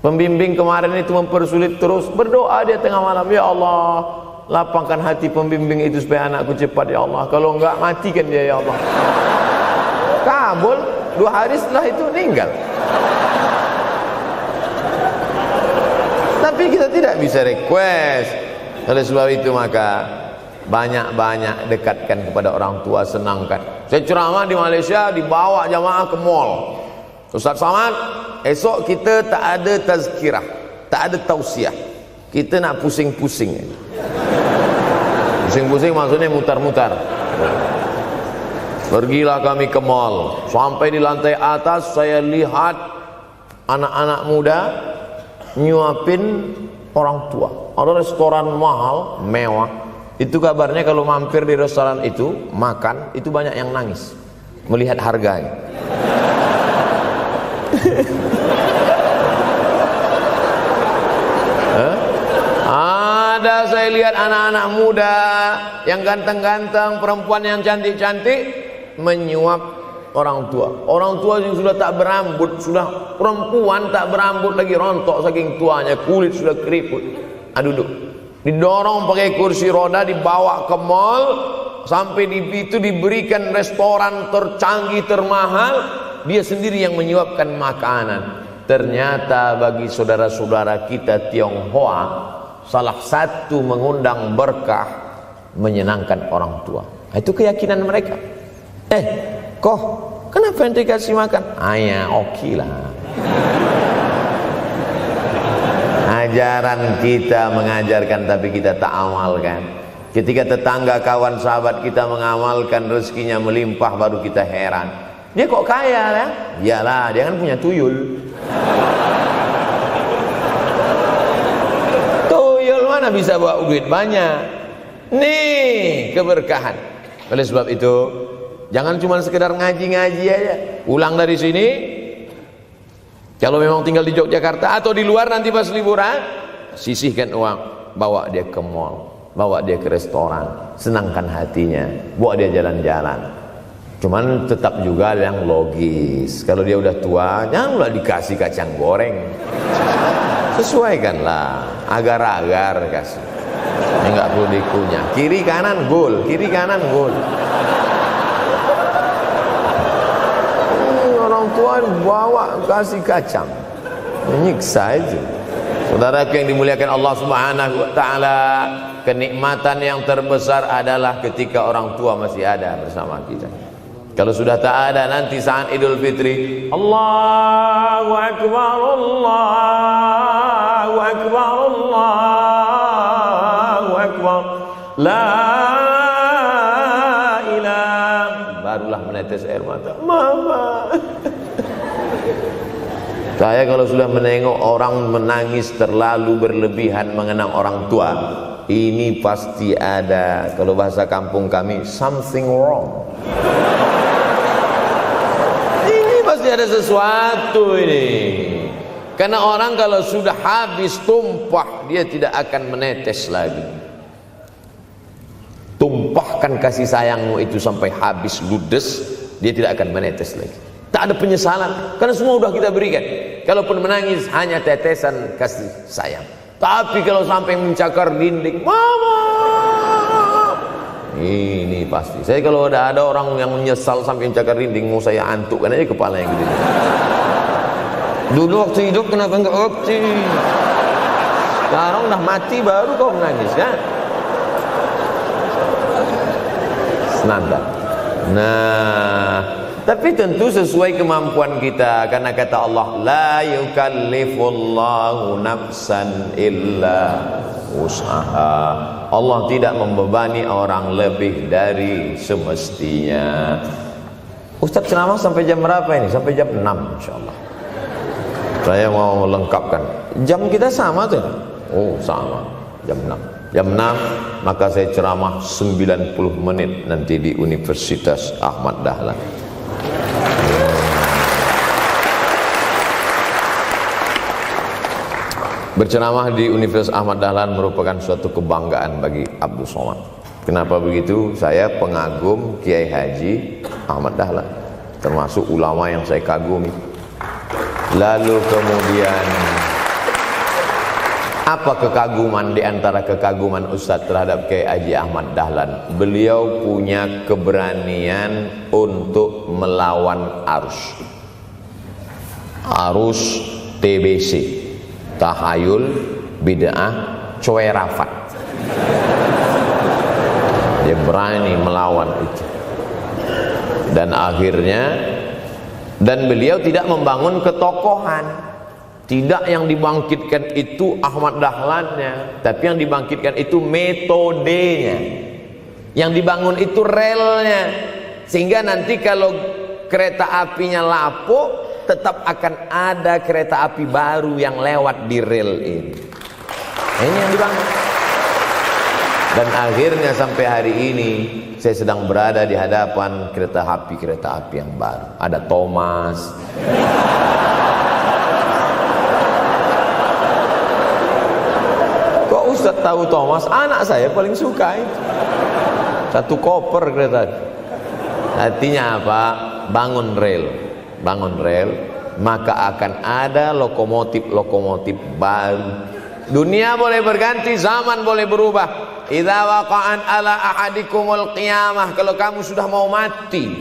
Pembimbing kemarin itu mempersulit terus. Berdoa dia tengah malam, ya Allah, lapangkan hati pembimbing itu supaya anakku cepat, ya Allah. Kalau enggak, matikan dia, ya Allah. Kabul. 2 hari setelah itu meninggal. Tapi kita tidak bisa request. Oleh sebab itu maka banyak-banyak dekatkan kepada orang tua, senangkan. Saya ceramah di Malaysia, dibawa jamaah ke mall. Ustaz Samad, esok kita tak ada tazkirah, tak ada tausiah. Kita nak pusing-pusing. Pusing-pusing maksudnya mutar-mutar. Pergilah kami ke mall. Sampai di lantai atas saya lihat anak-anak muda nyuapin orang tua. Ada restoran mahal, mewah. Itu kabarnya kalau mampir di restoran itu, makan, itu banyak yang nangis melihat harganya. Ada saya lihat anak-anak muda yang ganteng-ganteng, perempuan yang cantik-cantik menyuap orang tua. Orang tua yang sudah tak berambut, sudah perempuan tak berambut lagi, rontok saking tuanya, kulit sudah keriput. Duduk, didorong pakai kursi roda, dibawa ke mall, sampai di itu diberikan restoran tercanggih, termahal, dia sendiri yang menyuapkan makanan. Ternyata bagi saudara-saudara kita Tionghoa, salah satu mengundang berkah menyenangkan orang tua. Itu keyakinan mereka. Kok kenapa ente kasih makan? Ya oke lah. Ajaran kita mengajarkan tapi kita tak amalkan. Ketika tetangga, kawan, sahabat kita mengamalkan, rezekinya melimpah, baru kita heran. Dia kok kaya ya? Iyalah, dia kan punya tuyul. Tuyul mana bisa bawa duit banyak? Nih keberkahan. Oleh sebab itu, jangan cuma sekedar ngaji-ngaji aja. Pulang dari sini, kalau memang tinggal di Yogyakarta atau di luar nanti pas liburan, sisihkan uang, bawa dia ke mall, bawa dia ke restoran, senangkan hatinya, bawa dia jalan-jalan. Cuman tetap juga yang logis. Kalau dia udah tua, janganlah dikasih kacang goreng. Sesuaikanlah, agar-agar kasih. Ini nggak perlu dikunyah. Kiri kanan gol, kiri kanan gol. Orang tua bawa kasih kacang, menyiksa aja. Saudaraku yang dimuliakan Allah Subhanahu wa taala, kenikmatan yang terbesar adalah ketika orang tua masih ada bersama kita. Kalau sudah tak ada, nanti saat Idul Fitri, Allahu Akbar, Allahu Akbar, Allahu Akbar, la ilaha, barulah menetes air mata. Mama. Saya kalau sudah menengok orang menangis terlalu berlebihan mengenang orang tua, ini pasti ada, kalau bahasa kampung kami, something wrong. Pasti ada sesuatu ini. Karena orang kalau sudah habis tumpah, dia tidak akan menetes lagi. Tumpahkan kasih sayangmu itu sampai habis ludes, dia tidak akan menetes lagi. Tak ada penyesalan, karena semua sudah kita berikan. Kalaupun menangis hanya tetesan kasih sayang. Tapi kalau sampai mencakar dinding, mama, ini pasti. Saya kalau ada orang yang menyesal sampai mencakar dinding, mau saya antukkan aja kepala yang gede. Dulu waktu hidup kenapa enggak waktu? Sekarang udah mati baru kau menangis kan? Senanda. Nah, tapi tentu sesuai kemampuan kita, karena kata Allah, la yukallifullahu nafsan illa usaha. Allah tidak membebani orang lebih dari semestinya. Ustaz ceramah sampai jam berapa ini? Sampai jam 6 insyaallah. Saya mau lengkapkan. Jam kita sama tuh. Oh sama, jam 6. Jam 6 maka saya ceramah 90 menit nanti di Universitas Ahmad Dahlan. Berceramah di Universitas Ahmad Dahlan merupakan suatu kebanggaan bagi Abdul Somad. Kenapa begitu? Saya pengagum Kiai Haji Ahmad Dahlan, termasuk ulama yang saya kagumi. Lalu kemudian apa kekaguman di antara kekaguman Ustadz terhadap Kiai Haji Ahmad Dahlan? Beliau punya keberanian untuk melawan arus TBC, tahayul, bid'ah, cuerafat. Dia berani melawan itu. Dan akhirnya, dan beliau tidak membangun ketokohan. Tidak yang dibangkitkan itu Ahmad Dahlannya, tapi yang dibangkitkan itu metodenya. Yang dibangun itu relnya. Sehingga nanti kalau kereta apinya lapuk, tetap akan ada kereta api baru yang lewat di rel ini. Ini yang dibangun. Dan akhirnya sampai hari ini saya sedang berada di hadapan kereta api yang baru. Ada Thomas. Kok Ustaz tahu Thomas? Anak saya paling suka itu. Satu koper kereta. Artinya apa? Bangun rel, maka akan ada lokomotif baru. Dunia boleh berganti, zaman boleh berubah. Idza waqa'an ala ahadikumul qiyamah, kalau kamu sudah mau mati,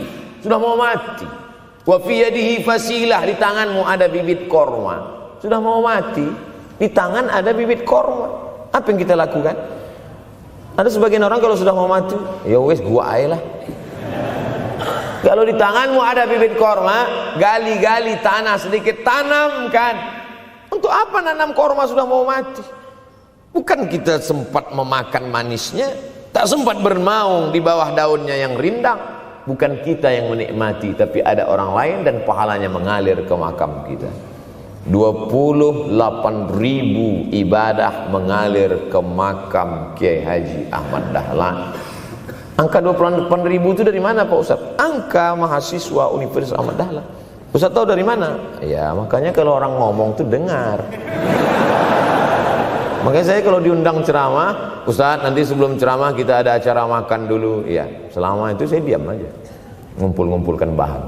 wa fi yadihi fasilah, di tanganmu ada bibit korma. Sudah mau mati, di tangan ada bibit korma. Apa yang kita lakukan? Ada sebagian orang kalau sudah mau mati, ya wes gua aja lah. Kalau di tanganmu ada bibit korma, gali-gali tanah sedikit, tanamkan. Untuk apa nanam korma sudah mau mati? Bukan kita sempat memakan manisnya, tak sempat bernaung di bawah daunnya yang rindang. Bukan kita yang menikmati, tapi ada orang lain dan pahalanya mengalir ke makam kita. 28.000 ibadah mengalir ke makam Kiai Haji Ahmad Dahlan. Angka 28.000 itu dari mana Pak Ustaz? Angka mahasiswa Universitas Ahmad Dahlan. Ustaz tahu dari mana? Ya makanya kalau orang ngomong tuh dengar. Makanya saya kalau diundang ceramah, Ustaz nanti sebelum ceramah kita ada acara makan dulu. Iya, selama itu saya diam aja. ngumpul-ngumpulkan bahan.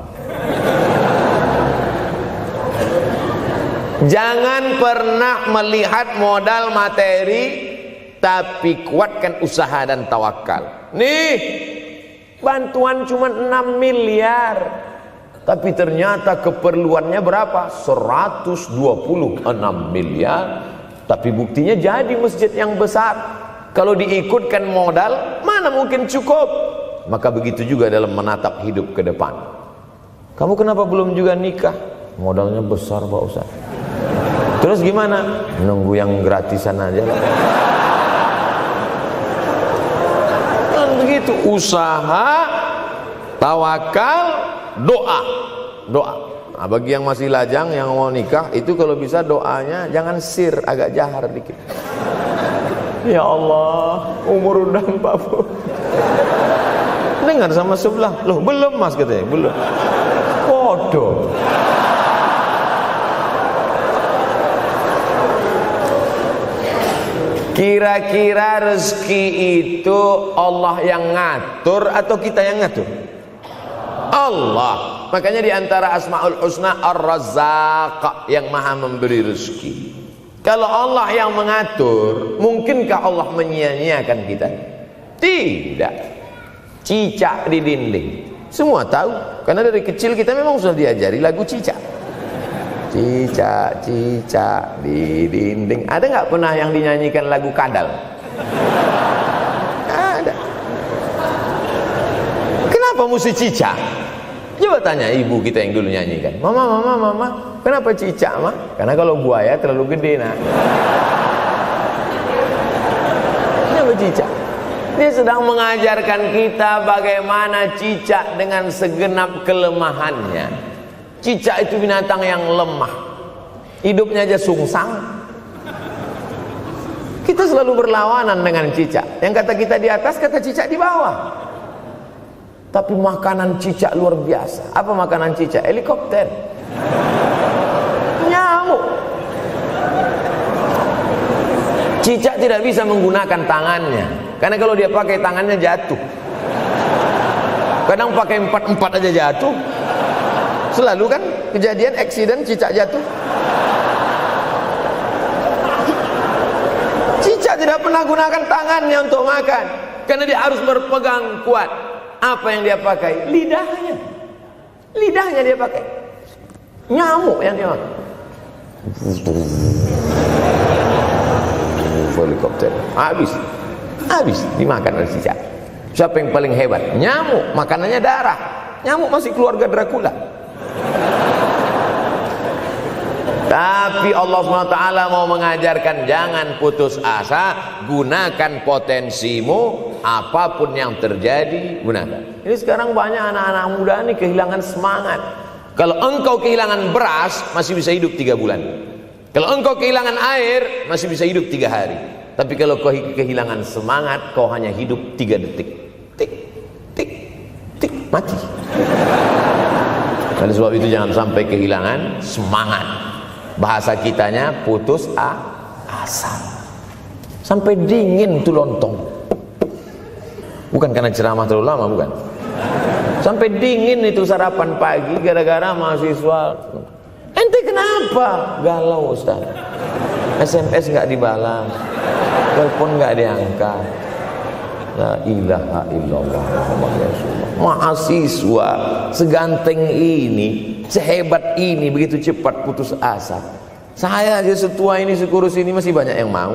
Jangan pernah melihat modal materi, tapi kuatkan usaha dan tawakal. Nih, bantuan cuma 6 miliar, tapi ternyata keperluannya berapa? 126 miliar. Tapi buktinya jadi masjid yang besar. Kalau diikutkan modal, mana mungkin cukup? Maka begitu juga dalam menatap hidup ke depan. Kamu kenapa belum juga nikah? Modalnya besar Pak Ustaz. Terus gimana? Nunggu yang gratisan aja lah. Dan begitu, usaha, tawakal, doa. Nah, bagi yang masih lajang, yang mau nikah, itu kalau bisa doanya jangan sir, agak jahar dikit. Ya Allah, umur udah 40. Dengar sama sebelah, loh belum mas katanya, belum. Bodoh. Kira-kira rezeki itu Allah yang ngatur atau kita yang ngatur? Allah. Makanya di antara Asmaul Husna Ar-Razzaq, yang maha memberi rezeki. Kalau Allah yang mengatur, mungkinkah Allah menyia-nyiakan kita? Tidak. Cicak di dinding, semua tahu, karena dari kecil kita memang sudah diajari lagu cicak. Cicak, cicak di dinding. Ada nggak pernah yang dinyanyikan lagu kadal? Ada. Kenapa mesti cicak? Coba tanya ibu kita yang dulu nyanyikan. Mama, kenapa cicak, Ma? Karena kalau buaya terlalu gede, nak. Kenapa cicak? Dia sedang mengajarkan kita bagaimana cicak dengan segenap kelemahannya. Cicak itu binatang yang lemah, hidupnya aja sungsang. Kita selalu berlawanan dengan cicak. Yang kata kita di atas, kata cicak di bawah. Tapi makanan cicak luar biasa. Apa makanan cicak? Helikopter, nyamuk. Cicak tidak bisa menggunakan tangannya, karena kalau dia pakai tangannya jatuh. Kadang pakai 4 aja jatuh. Selalu kan kejadian eksiden cicak jatuh. Cicak tidak pernah gunakan tangannya untuk makan, karena dia harus berpegang kuat. Apa yang dia pakai? Lidahnya. Lidahnya dia pakai. Nyamuk yang dia makan. Helikopter. Habis dimakan oleh cicak. Siapa yang paling hebat? Nyamuk. Makanannya darah. Nyamuk masih keluarga Dracula. Tapi Allah SWT mau mengajarkan jangan putus asa, gunakan potensimu, apapun yang terjadi gunakan. Ini sekarang banyak anak-anak muda nih kehilangan semangat. Kalau engkau kehilangan beras masih bisa hidup 3 bulan. Kalau engkau kehilangan air masih bisa hidup 3 hari. Tapi kalau kau kehilangan semangat, kau hanya hidup 3 detik. Tik, tik, tik, mati. Oleh sebab itu jangan sampai kehilangan semangat. Bahasa kitanya putus asa. Sampai dingin tuh lontong. Bukan karena ceramah terlalu lama, bukan. Sampai dingin itu sarapan pagi gara-gara mahasiswa. Ente kenapa? Galau Ustaz. SMS nggak dibalas, telepon nggak diangkat. La ilaha illallah Muhammad Rasulullah. Mahasiswa seganteng ini, sehebat ini, begitu cepat putus asa. Saya aja setua ini, sekurus ini masih banyak yang mau.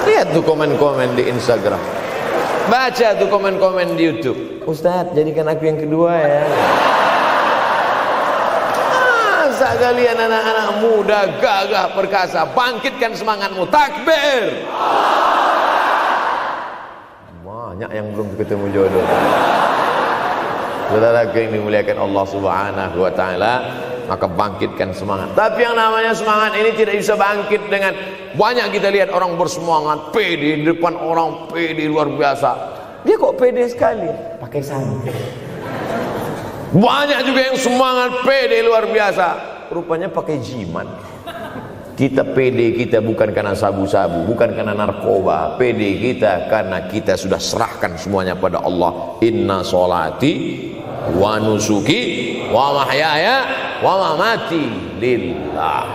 Lihat tuh komen-komen di Instagram, baca tuh komen-komen di YouTube. Ustadz, jadikan aku yang kedua ya. Masa kalian anak-anak muda gagah perkasa, bangkitkan semangatmu, takbir. Banyak yang belum ketemu jodoh. Saudara yang dimuliakan Allah Subhanahu wa taala, maka bangkitkan semangat. Tapi yang namanya semangat ini tidak bisa bangkit dengan banyak. Kita lihat orang bersemangat, pede di depan orang, pede luar biasa. Dia kok pede sekali? Pakai sandal. Banyak juga yang semangat, pede luar biasa, rupanya pakai jimat. Kita pede kita bukan karena sabu-sabu, bukan karena narkoba. Pede kita karena kita sudah serahkan semuanya pada Allah. Inna sholati wa nusuki wa mahyaya wa mamati lillah.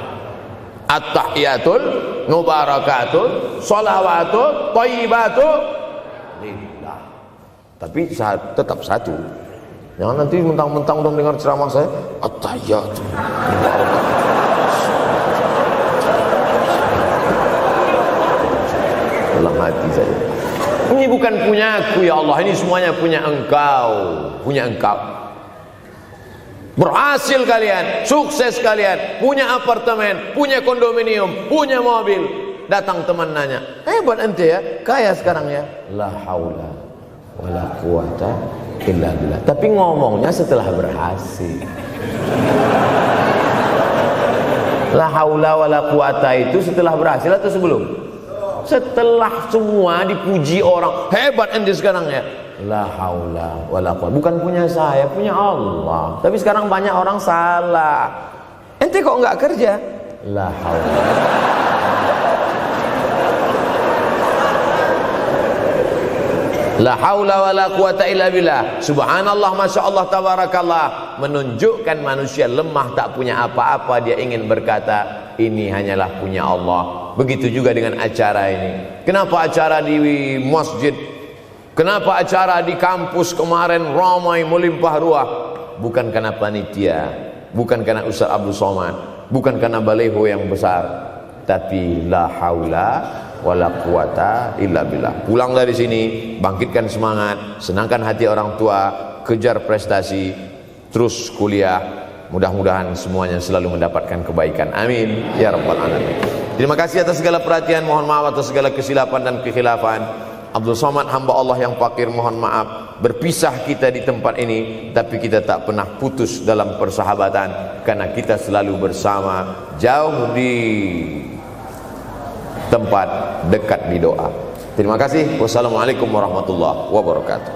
At-tahiyatul mubarakatun sholawatun thayyibatun lillah. Tapi tetap satu. Jangan nanti mentang-mentang udah dengar ceramah saya at-tahiyatul mubarakatun. Dalam hati saya, ini bukan punyaku ya Allah, ini semuanya punya Engkau, punya Engkau. Berhasil kalian, sukses kalian, punya apartemen, punya kondominium, punya mobil. Datang teman nanya, hebat ente ya, kaya sekarang ya. La haula wala quwata illa billah. Tapi ngomongnya setelah berhasil. La haula wala quwata itu setelah berhasil atau sebelum? Setelah semua dipuji orang, hebat ente sekarang ya. La haula wala quwwata, bukan punya saya, punya Allah. Tapi sekarang banyak orang salah. Ente kok enggak kerja? La haula. La haula wala quwwata illa billah. Subhanallah, masya Allah, tabarakallah. Menunjukkan manusia lemah, tak punya apa-apa. Dia ingin berkata, ini hanyalah punya Allah. Begitu juga dengan acara ini. Kenapa acara di masjid? Kenapa acara di kampus kemarin ramai melimpah ruah? Bukan karena panitia, bukan karena Ustaz Abdul Somad, bukan karena baleho yang besar, tapi la haula wala quwata illa billah. Pulang dari sini, bangkitkan semangat, senangkan hati orang tua, kejar prestasi, terus kuliah. Mudah-mudahan semuanya selalu mendapatkan kebaikan. Amin ya rabbal alamin. Terima kasih atas segala perhatian. Mohon maaf atas segala kesilapan dan kekhilafan. Abdul Somad, hamba Allah yang fakir, mohon maaf. Berpisah kita di tempat ini, tapi kita tak pernah putus dalam persahabatan, karena kita selalu bersama, jauh di tempat, dekat di doa. Terima kasih. Wassalamualaikum warahmatullahi wabarakatuh.